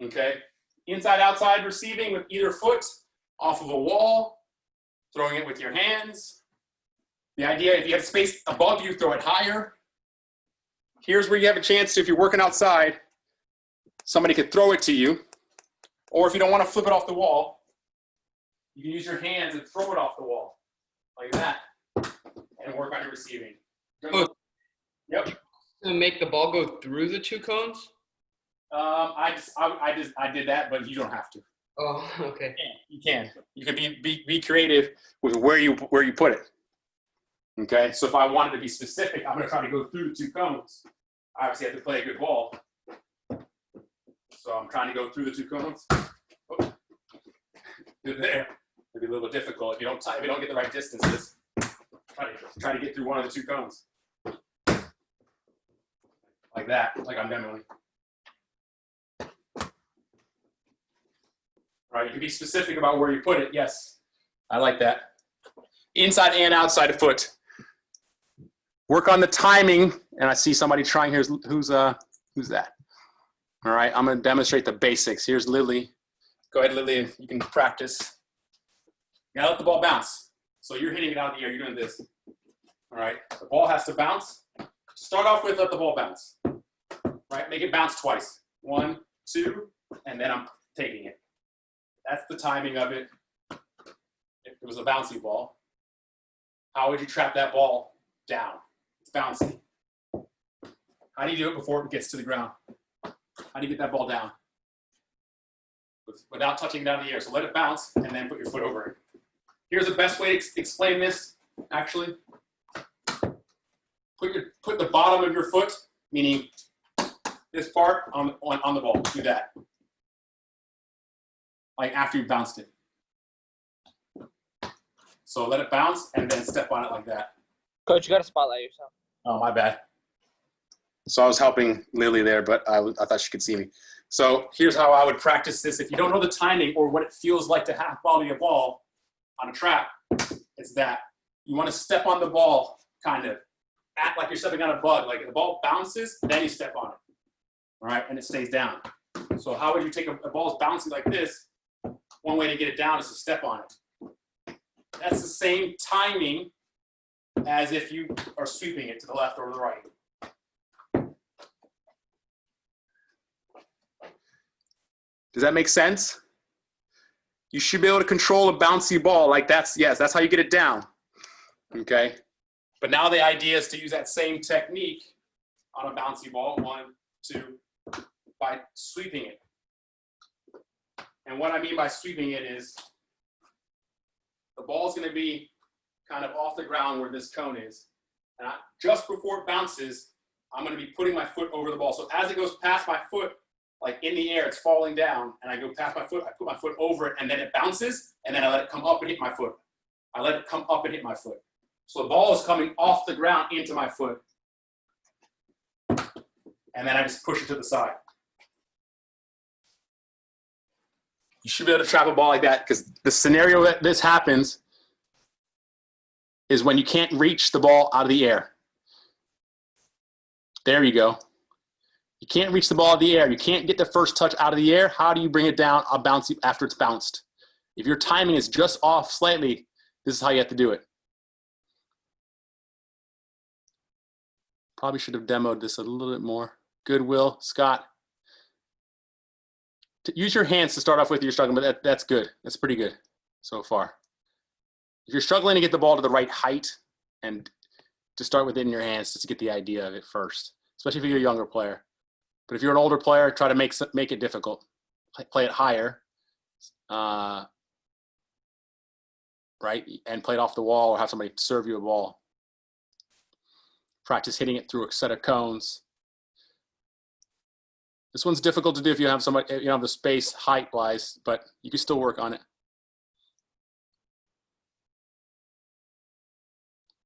Okay? Inside, outside, receiving with either foot, off of a wall, throwing it with your hands. The idea, if you have space above you, throw it higher. Here's where you have a chance to, if you're working outside, somebody could throw it to you. Or if you don't want to flip it off the wall, you can use your hands and throw it off the wall, like that, and work on your receiving. Good. Yep. To make the ball go through the two cones? I did that, but you don't have to. Oh, okay. You can. You can be creative with where you put it. Okay. So if I wanted to be specific, I'm going to try to go through the two cones. I obviously have to play a good ball. So I'm trying to go through the two cones. Oh. There. It'll be a little bit difficult if you don't get the right distances. Try to get through one of the two cones. Like that, like I'm demoing. All right, you can be specific about where you put it. Yes, I like that. Inside and outside of foot. Work on the timing, and I see somebody trying. Here's who's that? All right, I'm going to demonstrate the basics. Here's Lily. Go ahead, Lily. You can practice. You gotta let the ball bounce. So you're hitting it out of the air. You're doing this. All right, the ball has to bounce. Start off with let the ball bounce. Right, make it bounce twice. 1, 2, and then I'm taking it. That's the timing of it. If it was a bouncy ball, how would you trap that ball down? It's bouncy. How do you do it before it gets to the ground? How do you get that ball down? Without touching it out of the air. So let it bounce and then put your foot over it. Here's the best way to explain this, actually. Put the bottom of your foot, meaning this part, on the ball. Do that. Like after you bounced it. So let it bounce and then step on it like that. Coach, you got to spotlight yourself. Oh, my bad. So I was helping Lily there, but I thought she could see me. So here's how I would practice this. If you don't know the timing or what it feels like to half volley a ball on a trap, it's that. You want to step on the ball, kind of. Act like you're stepping on a bug. Like the ball bounces, then you step on it. All right, and it stays down. So how would you take a ball's bouncing like this? One way to get it down is to step on it. That's the same timing as if you are sweeping it to the left or the right. Does that make sense? You should be able to control a bouncy ball like that's how you get it down. Okay? But now the idea is to use that same technique on a bouncy ball, 1, 2, by sweeping it. And what I mean by sweeping it is the ball is going to be kind of off the ground where this cone is. And just before it bounces, I'm going to be putting my foot over the ball. So as it goes past my foot, like in the air, it's falling down, and I go past my foot, I put my foot over it, and then it bounces, and then I let it come up and hit my foot. I let it come up and hit my foot. So the ball is coming off the ground into my foot. And then I just push it to the side. You should be able to trap a ball like that, because the scenario that this happens is when you can't reach the ball out of the air. There you go. You can't reach the ball out of the air. You can't get the first touch out of the air. How do you bring it down a bouncy after it's bounced? If your timing is just off slightly, this is how you have to do it. Probably should have demoed this a little bit more. Good, Will. Scott. Use your hands to start off with if you're struggling, but that's good. That's pretty good so far. If you're struggling to get the ball to the right height, and to start with it in your hands just to get the idea of it first, especially if you're a younger player. But if you're an older player, try to make it difficult. Play it higher, right? And play it off the wall or have somebody serve you a ball. Practice hitting it through a set of cones. This one's difficult to do if you have somebody, you don't have the space height-wise, but you can still work on it.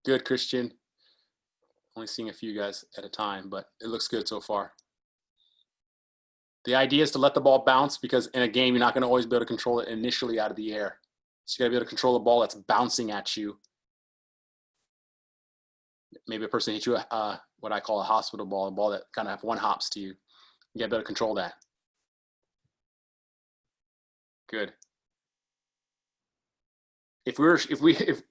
Good, Christian. Only seeing a few guys at a time, but it looks good so far. The idea is to let the ball bounce, because in a game, you're not going to always be able to control it initially out of the air. So you got to be able to control the ball that's bouncing at you. Maybe a person hits you what I call a hospital ball, a ball that kind of one hops to you. You got to be able to control that. Good. If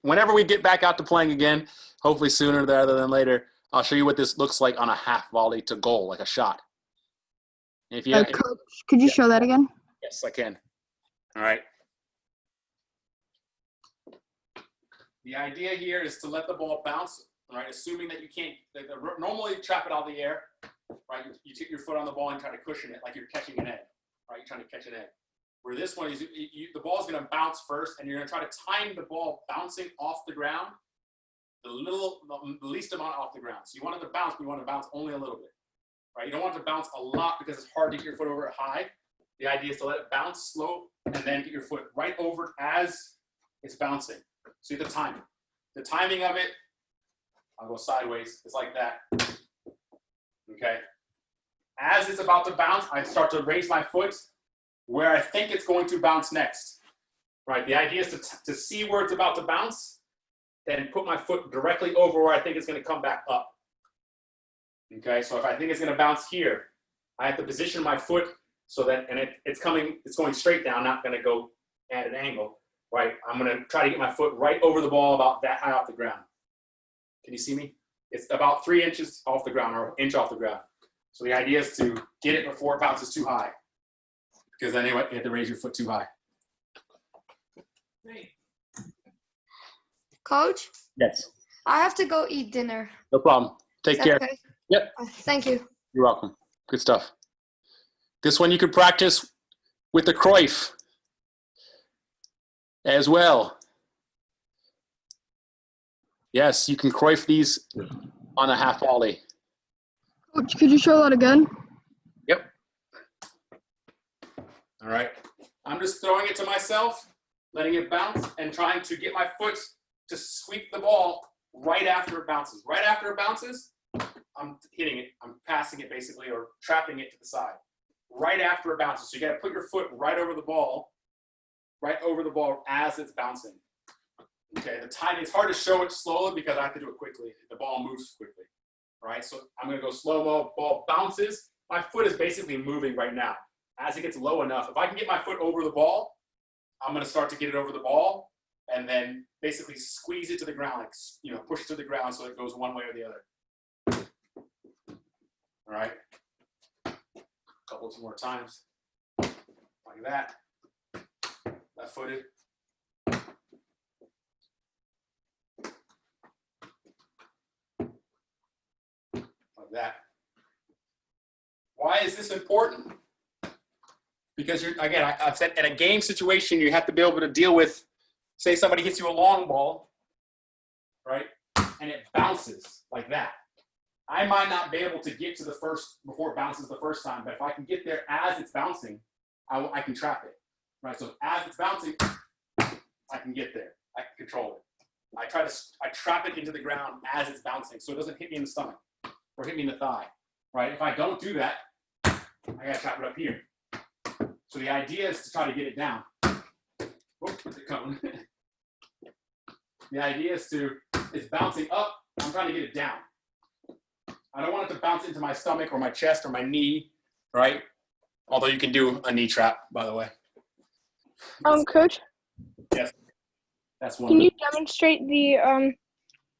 whenever we get back out to playing again, hopefully sooner rather than later, I'll show you what this looks like on a half volley to goal, like a shot. If you, Coach, could you show that again? Yes, I can. All right. The idea here is to let the ball bounce all right? Assuming that you can't, normally you trap it out of the air, right? You take your foot on the ball and try to cushion it like you're catching an egg, right? You're trying to catch an egg. Where this one is, the ball is going to bounce first, and you're going to try to time the ball bouncing off the ground, the least amount off the ground. So you want it to bounce, but you want to bounce only a little bit, right? You don't want it to bounce a lot because it's hard to get your foot over it high. The idea is to let it bounce slow and then get your foot right over it as it's bouncing. So the timing. The timing of it, I'll go sideways, it's like that, okay? As it's about to bounce, I start to raise my foot where I think it's going to bounce next, right? The idea is to see where it's about to bounce, then put my foot directly over where I think it's going to come back up. Okay, so if I think it's going to bounce here, I have to position my foot so that, and it's going straight down, not going to go at an angle, right? I'm going to try to get my foot right over the ball about that high off the ground. Can you see me? It's about 3 inches off the ground or an inch off the ground. So the idea is to get it before it bounces too high, because then you have to raise your foot too high. Coach, Yes. I have to go eat dinner. No problem. Take Is care. that okay? Yep. Thank you. You're welcome. Good stuff. This one you could practice with the Cruyff as well. Yes, you can Cruyff these on a half volley. Coach, could you show that again? Yep. All right. I'm just throwing it to myself, letting it bounce, and trying to get my foot to sweep the ball right after it bounces. Right after it bounces, I'm hitting it. I'm passing it basically, or trapping it to the side. Right after it bounces. So you got to put your foot right over the ball as it's bouncing. Okay, the timing, it's hard to show it slowly because I have to do it quickly. The ball moves quickly. All right, so I'm going to go slow-mo. Ball bounces. My foot is basically moving right now. As it gets low enough, if I can get my foot over the ball, I'm going to start to get it over the ball and then basically squeeze it to the ground, like, you know, push it to the ground so it goes one way or the other. All right, a couple more times, like that, left-footed. Like that. Why is this important? Because you're, again, I've said in a game situation, you have to be able to deal with, say somebody hits you a long ball, right? And it bounces like that. I might not be able to get to the first before it bounces the first time, but if I can get there as it's bouncing, I can trap it, right? So as it's bouncing, I can get there. I can control it. I trap it into the ground as it's bouncing, so it doesn't hit me in the stomach or hit me in the thigh, right? If I don't do that, I gotta trap it up here. So the idea is to try to get it down. Oops, with the cone. The idea is it's bouncing up. I'm trying to get it down. I don't want it to bounce into my stomach or my chest or my knee, right? Although you can do a knee trap, by the way. Coach, Yes, that's one. can you demonstrate the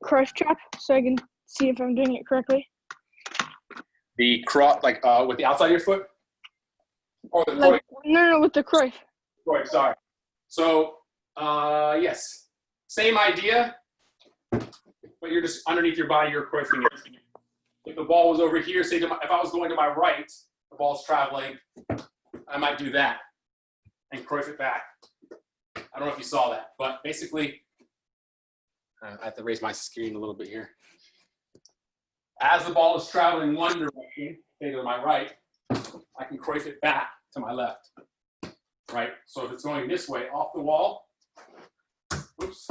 Cruyff trap so I can see if I'm doing it correctly? The cross, like with the outside of your foot? Or the Like, no, with the Cruyff. Cruyff, sorry. So, yes, same idea, but you're just underneath your body, you're Cruyffing it. If the ball was over here, say if I was going to my right, the ball's traveling, I might do that and Cruyff it back. I don't know if you saw that, but basically, I have to raise my screen a little bit here. As the ball is traveling one direction, say to my right, I can Cruyff it back to my left, right? So if it's going this way, off the wall, oops,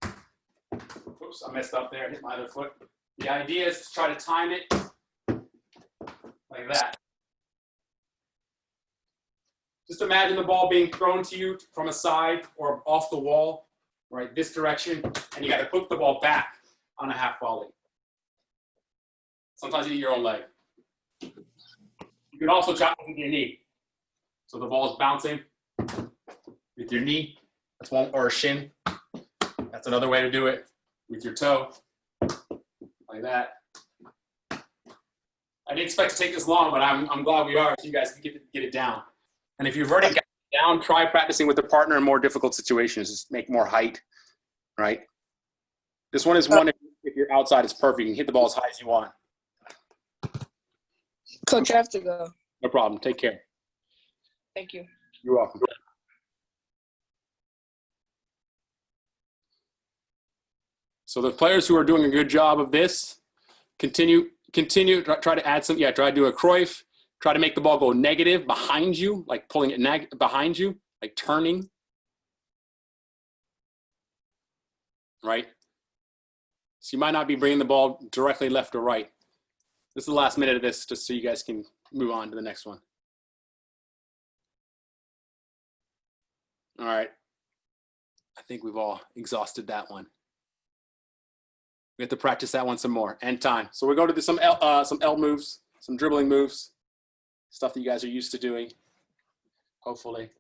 I messed up there, hit my other foot. The idea is to try to time it like that. Just imagine the ball being thrown to you from a side or off the wall, right, this direction, and you got to put the ball back on a half volley. Sometimes you need your own leg. You can also chop with your knee. So the ball is bouncing with your knee. That's one, or a shin. That's another way to do it. With your toe, like that. I didn't expect to take this long, but I'm glad we are, so you guys can get it down. And if you've already got it down, try practicing with a partner in more difficult situations. Just make more height, right? This one is one if you're outside, it's perfect. You can hit the ball as high as you want. Coach, I have to go. No problem. Take care. Thank you. You're welcome. So the players who are doing a good job of this, continue, try to add some, try to do a Cruyff, try to make the ball go negative behind you, like pulling it behind you, like turning, right? So you might not be bringing the ball directly left or right. This is the last minute of this, just so you guys can move on to the next one. All right. I think we've all exhausted that one. We have to practice that one some more. End time. So we're going to do some L moves, some dribbling moves, stuff that you guys are used to doing, hopefully.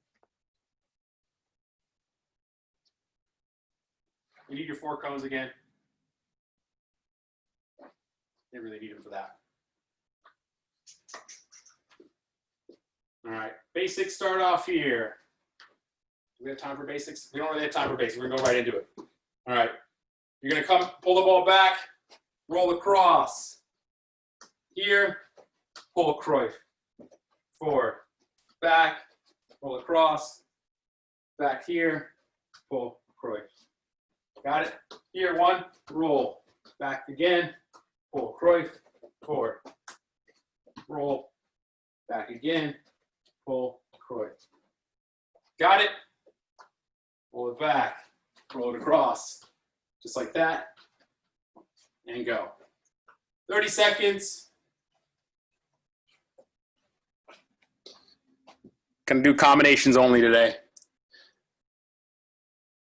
You need your 4 cones again. They really need them for that. All right, basics start off here. Do we have time for basics? We don't really have time for basics. We're gonna go right into it. All right, you're gonna come, pull the ball back, roll across. Here, pull a Cruyff. Forward, back, roll across. Back here, pull Cruyff. Got it? Here, 1, roll. Back again, pull Cruyff, forward. Roll, back again, pull Cruyff. Got it? Roll it back, roll it across, just like that, and go. 30 seconds. Gonna do combinations only today.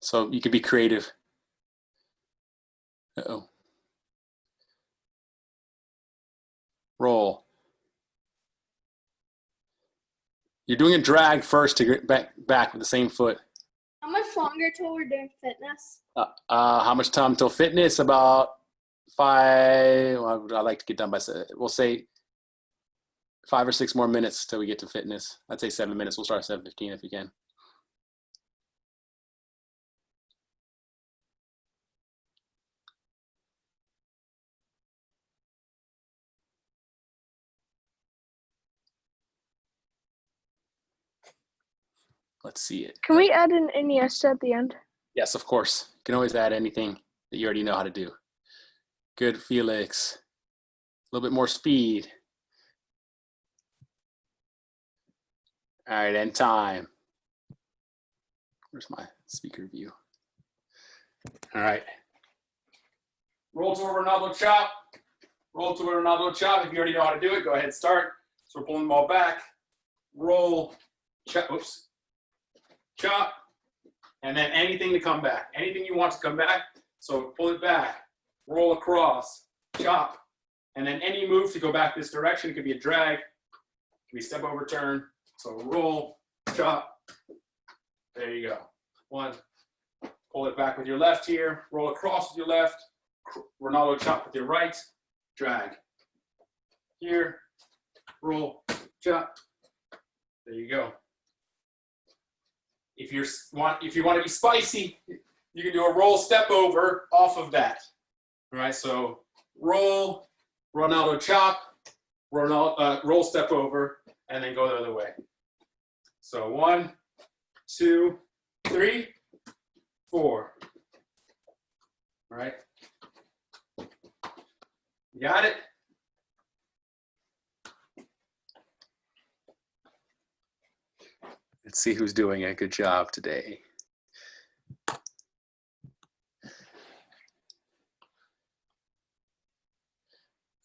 So you can be creative. Uh-oh. Roll. You're doing a drag first to get back with the same foot. How much longer till we're doing fitness? How much time till fitness? About 5. Well, I like to get done by, we'll say 5 or 6 more minutes till we get to fitness. I'd say 7 minutes. We'll start at 7:15 if we can. Let's see it. Can we add an Iniesta at the end? Yes, of course. You can always add anything that you already know how to do. Good, Felix. A little bit more speed. All right, end time. Where's my speaker view? All right. Roll to a Ronaldo chop. Roll to a Ronaldo chop. If you already know how to do it, go ahead and start. So we're pulling the ball back. Roll, chop, oops. Chop, and then anything to come back. Anything you want to come back. So pull it back, roll across, chop, and then any move to go back this direction. It could be a drag, it could be step over turn. So roll, chop, there you go. 1, pull it back with your left here, roll across with your left, Ronaldo chop with your right, drag. Here, roll, chop, there you go. If you want to be spicy, you can do a roll step over off of that. All right, so roll, Ronaldo chop, roll step over, and then go the other way. So 1, 2, 3, 4. All right, you got it? Let's see who's doing a good job today.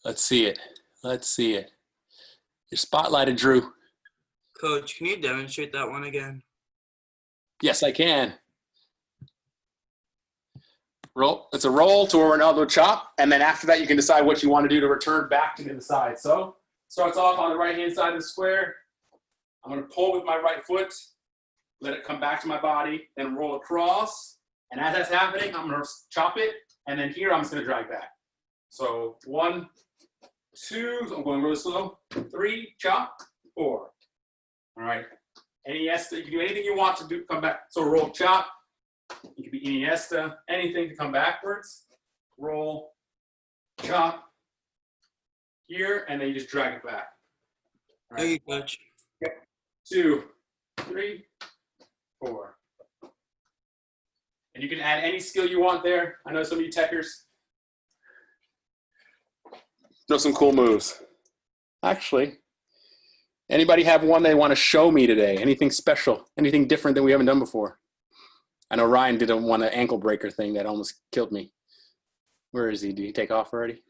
Let's see it. Let's see it. You're spotlighted, Drew. Coach, can you demonstrate that one again? Yes, I can. Roll. It's a roll to a Ronaldo chop, and then after that, you can decide what you want to do to return back to the side. So starts off on the right-hand side of the square. I'm going to pull with my right foot, let it come back to my body, then roll across. And as that's happening, I'm going to chop it, and then here I'm just going to drag back. So 1, 2, so I'm going really slow. 3, chop, 4. All right. Iniesta, you can do anything you want to do, come back. So roll, chop. You can be Iniesta, anything to come backwards. roll, chop here, and then you just drag it back. All Thank right. you, coach. 2, 3, 4. And you can add any skill you want there. I know some of you techers know some cool moves. Actually, anybody have one they want to show me today? Anything special? Anything different that we haven't done before? I know Ryan did one ankle breaker thing that almost killed me. Where is he? Did he take off already?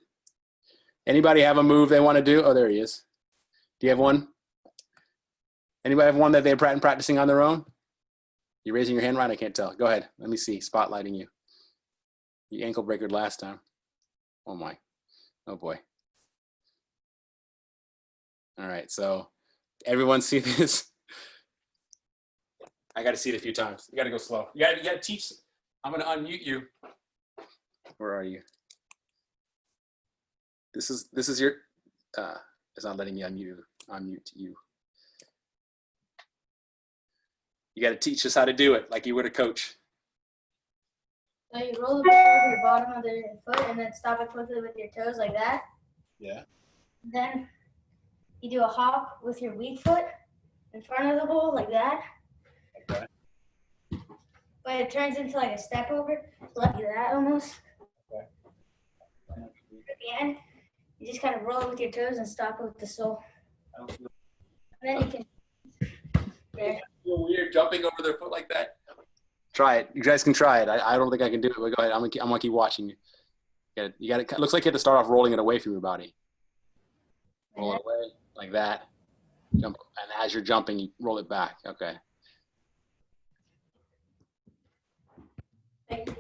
Anybody have a move they want to do? Oh, there he is. Do you have one? Anybody have one that they're practicing on their own? You raising your hand, Ryan? I can't tell. Go ahead. Let me see. Spotlighting you. You ankle breakered last time. Oh my. Oh boy. All right. So everyone see this? I got to see it a few times. You got to go slow. You got to teach. I'm going to unmute you. Where are you? This is your. It's not letting me unmute you. You got to teach us how to do it like you would a coach. So you roll the ball over your bottom of the foot and then stop it quickly with your toes like that. Yeah. Then you do a hop with your weak foot in front of the hole like that. Okay. But it turns into like a step over, like that almost. Okay. At the end, you just kind of roll it with your toes and stop it with the sole. I don't feel And then you can. There. weird jumping over their foot like that. Try it. You guys can try it. I don't think I can do it, but go ahead. I'm gonna keep watching you. You got it. Looks like you have to start off rolling it away from your body. Roll it away like that. Jump, and as you're jumping, you roll it back. Okay. Thank you.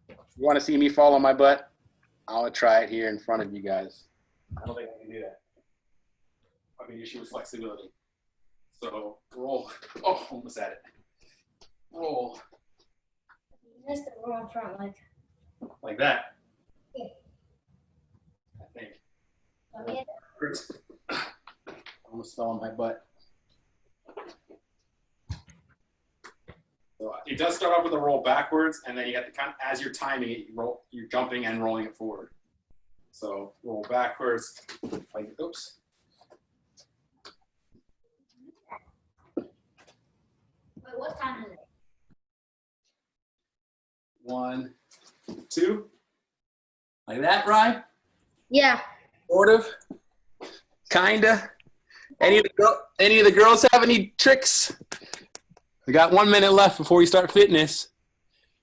If you want to see me fall on my butt, I'll try it here in front of you guys. I don't think I can do that. I have an issue with flexibility. So roll. Oh, almost at it. Roll Just the roll in front, like that. Yeah. I think. Okay. Almost fell on my butt. So it does start off with a roll backwards, and then you have to kind of, as you're timing it, you're jumping and rolling it forward. So roll backwards, like oops. Wait, what time is it? 1, 2, like that, Ryan? Yeah. Sort of, kinda. Any of the girls have any tricks? We got 1 minute left before we start fitness.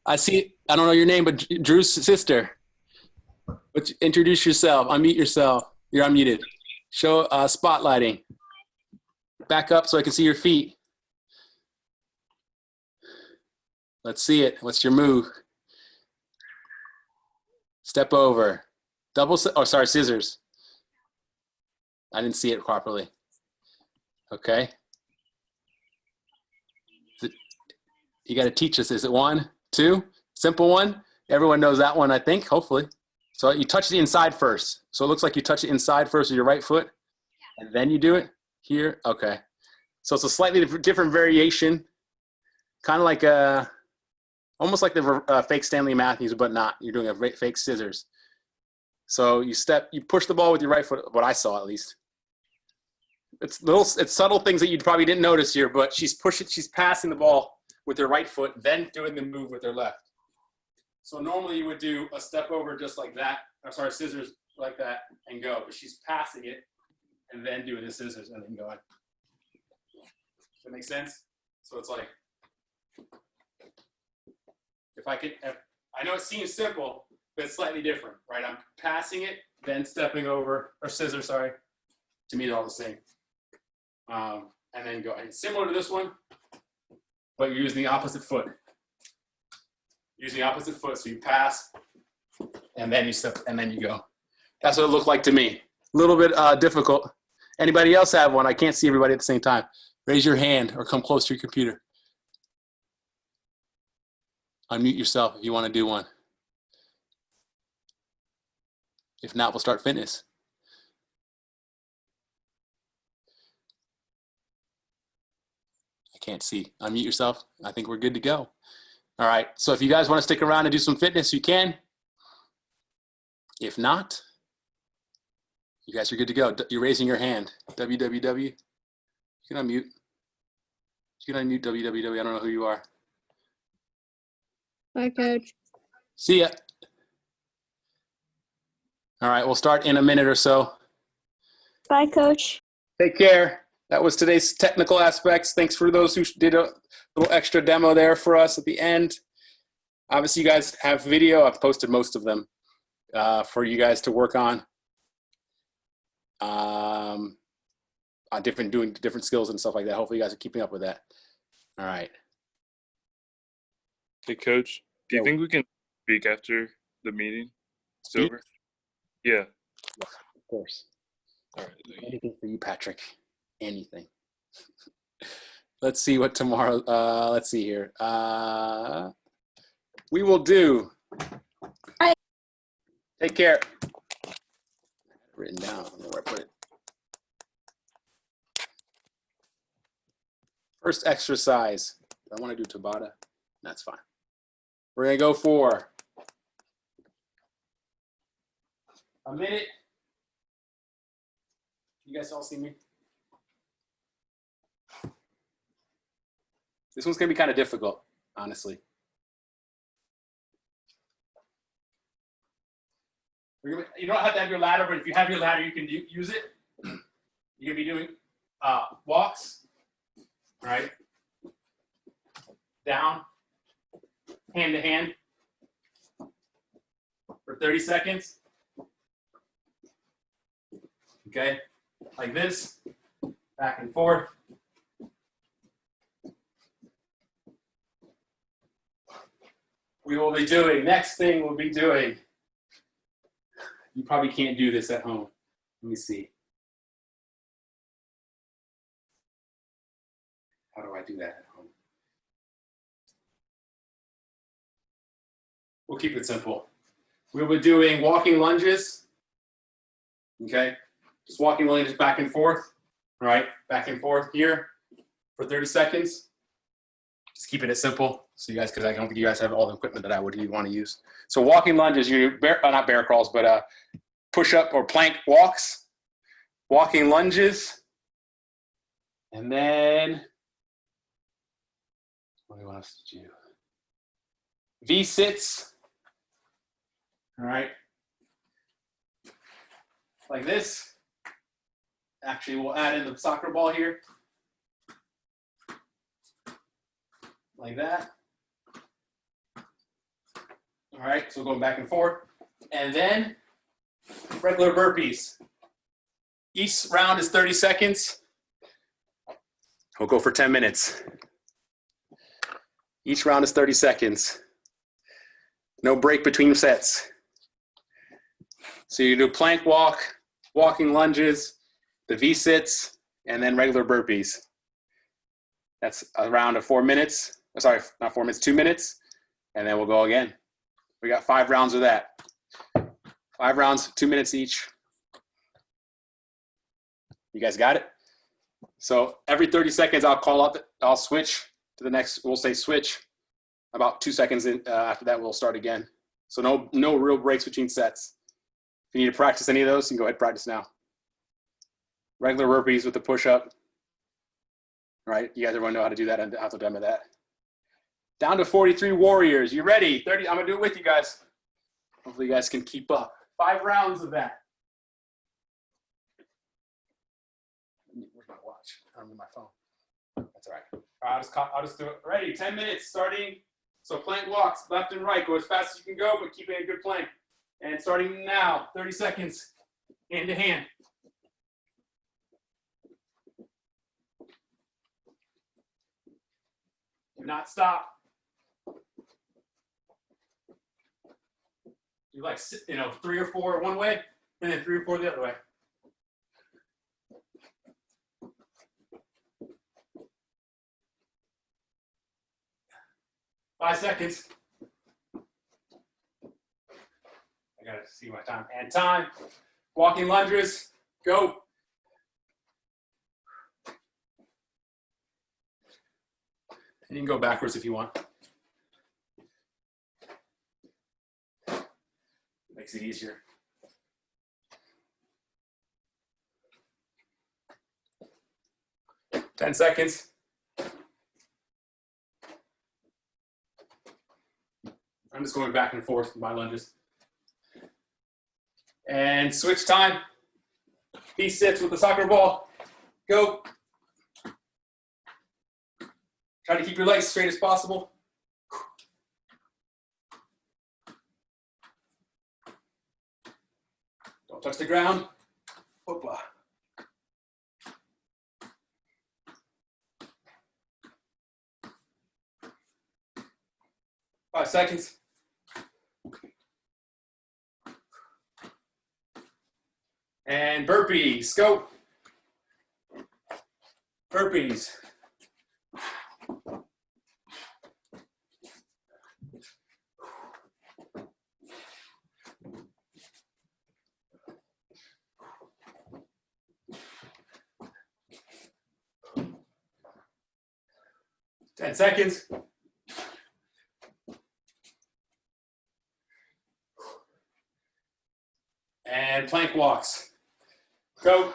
I see. I don't know your name, but Drew's sister. Introduce yourself. Unmute yourself. You're unmuted. Show spotlighting. Back up so I can see your feet. Let's see it. What's your move? Step over. Scissors. I didn't see it properly. Okay. You got to teach us. Is it 1, 2? Simple one. Everyone knows that one, I think, hopefully. So you touch the inside first. So it looks like you touch the inside first with your right foot, and then you do it here. Okay. So it's a slightly different variation, kind of like almost like the fake Stanley Matthews, but not. You're doing a fake scissors. So you push the ball with your right foot, what I saw at least. It's subtle things that you probably didn't notice here, but she's passing the ball with her right foot, then doing the move with her left. So normally you would do a step over just like that, scissors like that and go, but she's passing it and then doing the scissors and then going. Does that make sense? So it's like, I know it seems simple, but it's slightly different, right? I'm passing it, then stepping over, or scissors, sorry. To me, they're all the same. And then go. And similar to this one, but you're using the opposite foot. Using the opposite foot, so you pass, and then you step, and then you go. That's what it looked like to me. A little bit difficult. Anybody else have one? I can't see everybody at the same time. Raise your hand or come close to your computer. Unmute yourself if you want to do one. If not, we'll start fitness. I can't see. Unmute yourself. I think we're good to go. All right. So if you guys want to stick around and do some fitness, you can. If not, you guys are good to go. You're raising your hand. www. You can unmute. You can unmute www. I don't know who you are. Bye, Coach. See ya. All right, we'll start in a minute or so. Bye, Coach. Take care. That was today's technical aspects. Thanks for those who did a little extra demo there for us at the end. Obviously, you guys have video. I've posted most of them for you guys to work on doing different skills and stuff like that. Hopefully, you guys are keeping up with that. All right. Hey, Coach, do you Yeah. think we can speak after the meeting? It's Speak? over? Yeah. Of course. All right. Thank you. Anything for you, Patrick. Anything. Let's see what tomorrow. Let's see here. We will do. Bye. Take care. Written down. I don't know where I put it. First exercise. I want to do Tabata. That's fine. We're going to go for a minute. You guys all see me? This one's going to be kind of difficult, honestly. You don't have to have your ladder, but if you have your ladder, you can use it. You're going to be doing walks, right? Down, hand to hand for 30 seconds. Okay, like this, back and forth. We will be doing, next thing we'll be doing, you probably can't do this at home. Let me see. How do I do that at home? We'll keep it simple. We'll be doing walking lunges. Okay, just walking lunges back and forth. All right, back and forth here for 30 seconds. Just keeping it simple, so you guys, because I don't think you guys have all the equipment that I would want to use. So walking lunges, you not bear crawls, but push-up or plank walks, walking lunges, and then what do you want us to do? V-sits. All right, like this. Actually, we'll add in the soccer ball here. Like that. All right, so going back and forth. And then regular burpees. Each round is 30 seconds. We'll go for 10 minutes. Each round is 30 seconds. No break between sets. So you do plank walk, walking lunges, the V-sits, and then regular burpees. That's a round of 4 minutes. Sorry, not 4 minutes, 2 minutes. And then we'll go again. We got 5 rounds of that. 5 rounds, 2 minutes each. You guys got it? So every 30 seconds, I'll switch to the next, we'll say switch. About 2 seconds in, after that, we'll start again. So no real breaks between sets. If you need to practice any of those, you can go ahead and practice now. Regular burpees with the push-up. Right? You guys everyone know how to do that and how to demo that. Down to 43 warriors. You ready? 30. I'm gonna do it with you guys. Hopefully you guys can keep up. 5 rounds of that. Where's my watch? I don't need my phone. That's all right. All right, I'll just do it. Ready? 10 minutes starting. So plank walks left and right. Go as fast as you can go, but keep it a good plank. And starting now, 30 seconds, hand to hand. Do not stop. Do like 3 or 4 one way, and then 3 or 4 the other way. Five seconds. I gotta see my time. And time. Walking lunges. Go. And you can go backwards if you want. Makes it easier. 10 seconds. I'm just going back and forth with my lunges. And switch time. P6 with the soccer ball. Go. Try to keep your legs straight as possible. Don't touch the ground. Opa. Five seconds. And burpees, go. Burpees. Ten seconds. And plank walks. Go.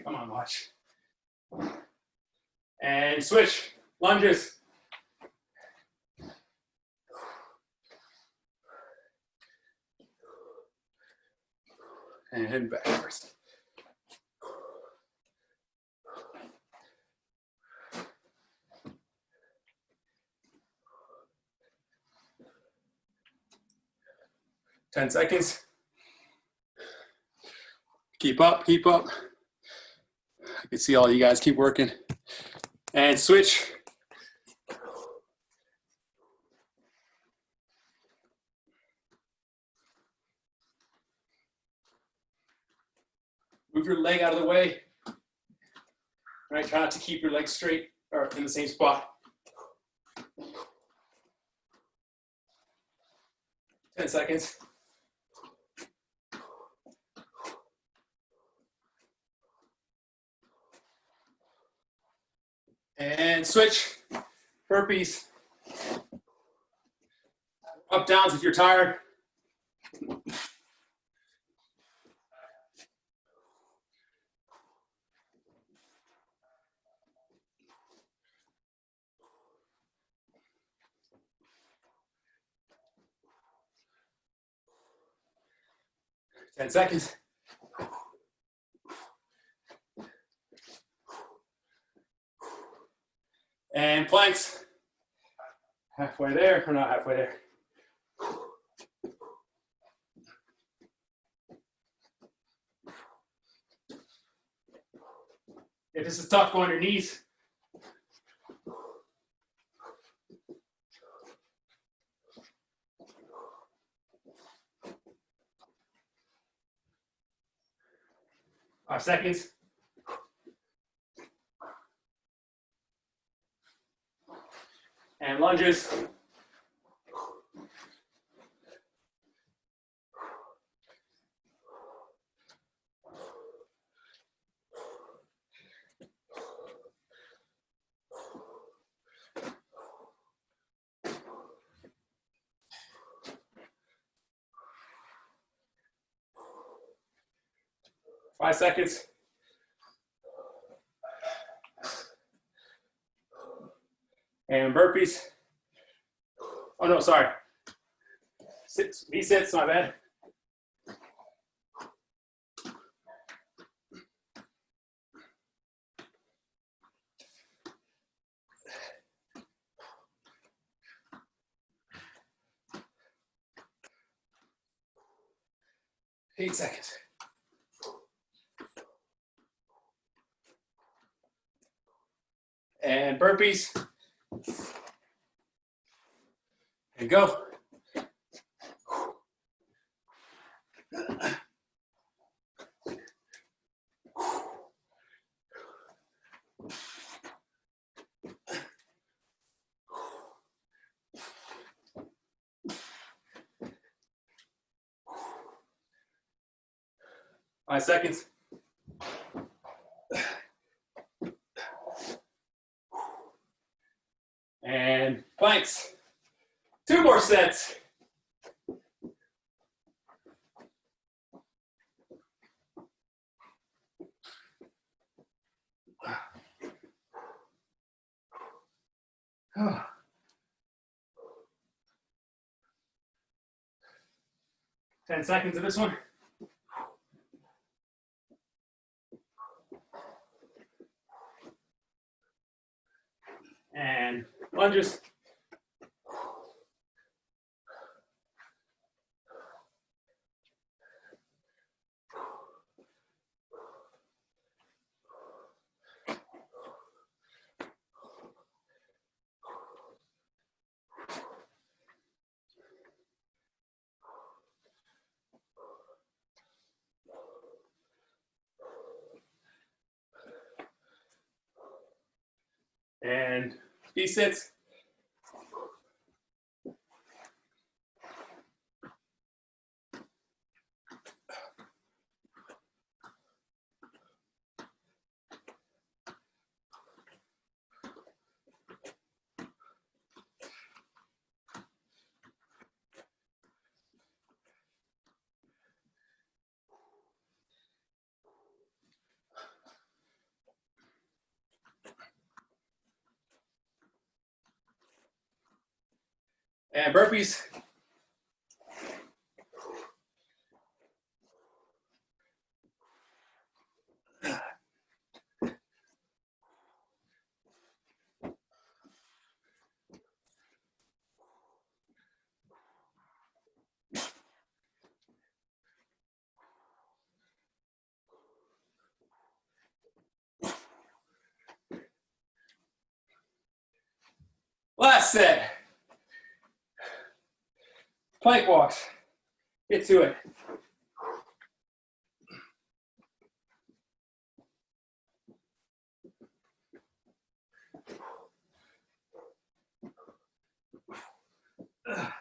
Come on, watch. And switch. Lunges. And backwards. Ten seconds. Keep up, keep up. I can see all you guys keep working. And switch. Move your leg out of the way. All right, try not to keep your legs straight or in the same spot. 10 seconds. And switch. Burpees. Up downs if you're tired. Ten seconds. And planks. Halfway there, or not halfway there. If this is tough, go on your knees. Five seconds. And lunges. Five seconds. And burpees. Oh no, sorry. V-sits, my bad. Eight seconds. And burpees. And go. 5 seconds. And planks. 2 more sets. Oh. 10 seconds of this one. And lunges. And V-sits. And burpees. Last set. Plank walks. Get to it. Ugh.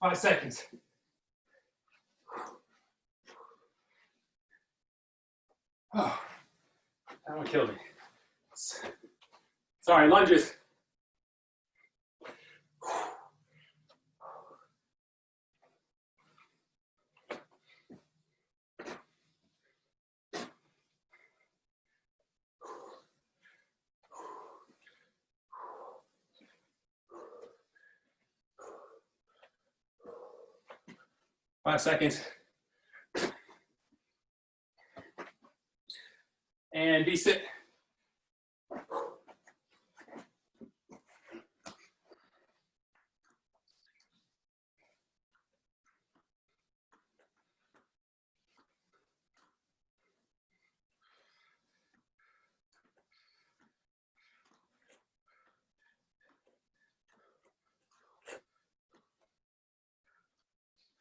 5 seconds. Oh, that one killed me. Sorry, lunges. Five seconds. And V-sit.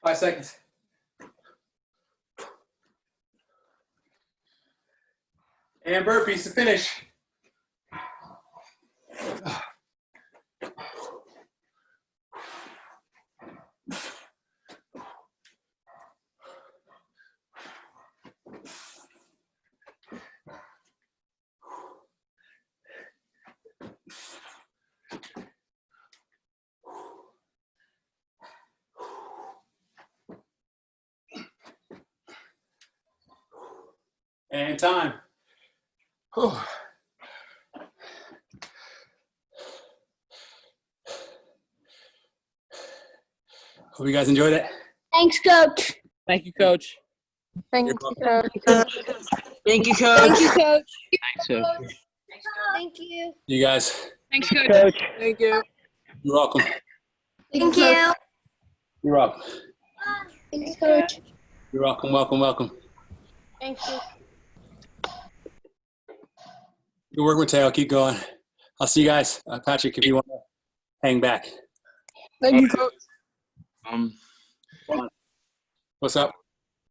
Five seconds. And burpees to finish. 'And time. Whew. Hope you guys enjoyed it. Thanks, Coach. Thank you, Coach. Thank You're you, welcome. Coach. Thank you, Coach. Thank you, Coach. Thanks, Coach. Thank you. You guys, Thanks, Coach. Thank you. you're welcome. Thank you. You're welcome. Thanks, Coach. You're welcome, welcome, welcome. Thank you. Good work, Mateo. Keep going. I'll see you guys. Patrick, if you want to hang back. Thank you, Coach. Um, What's up?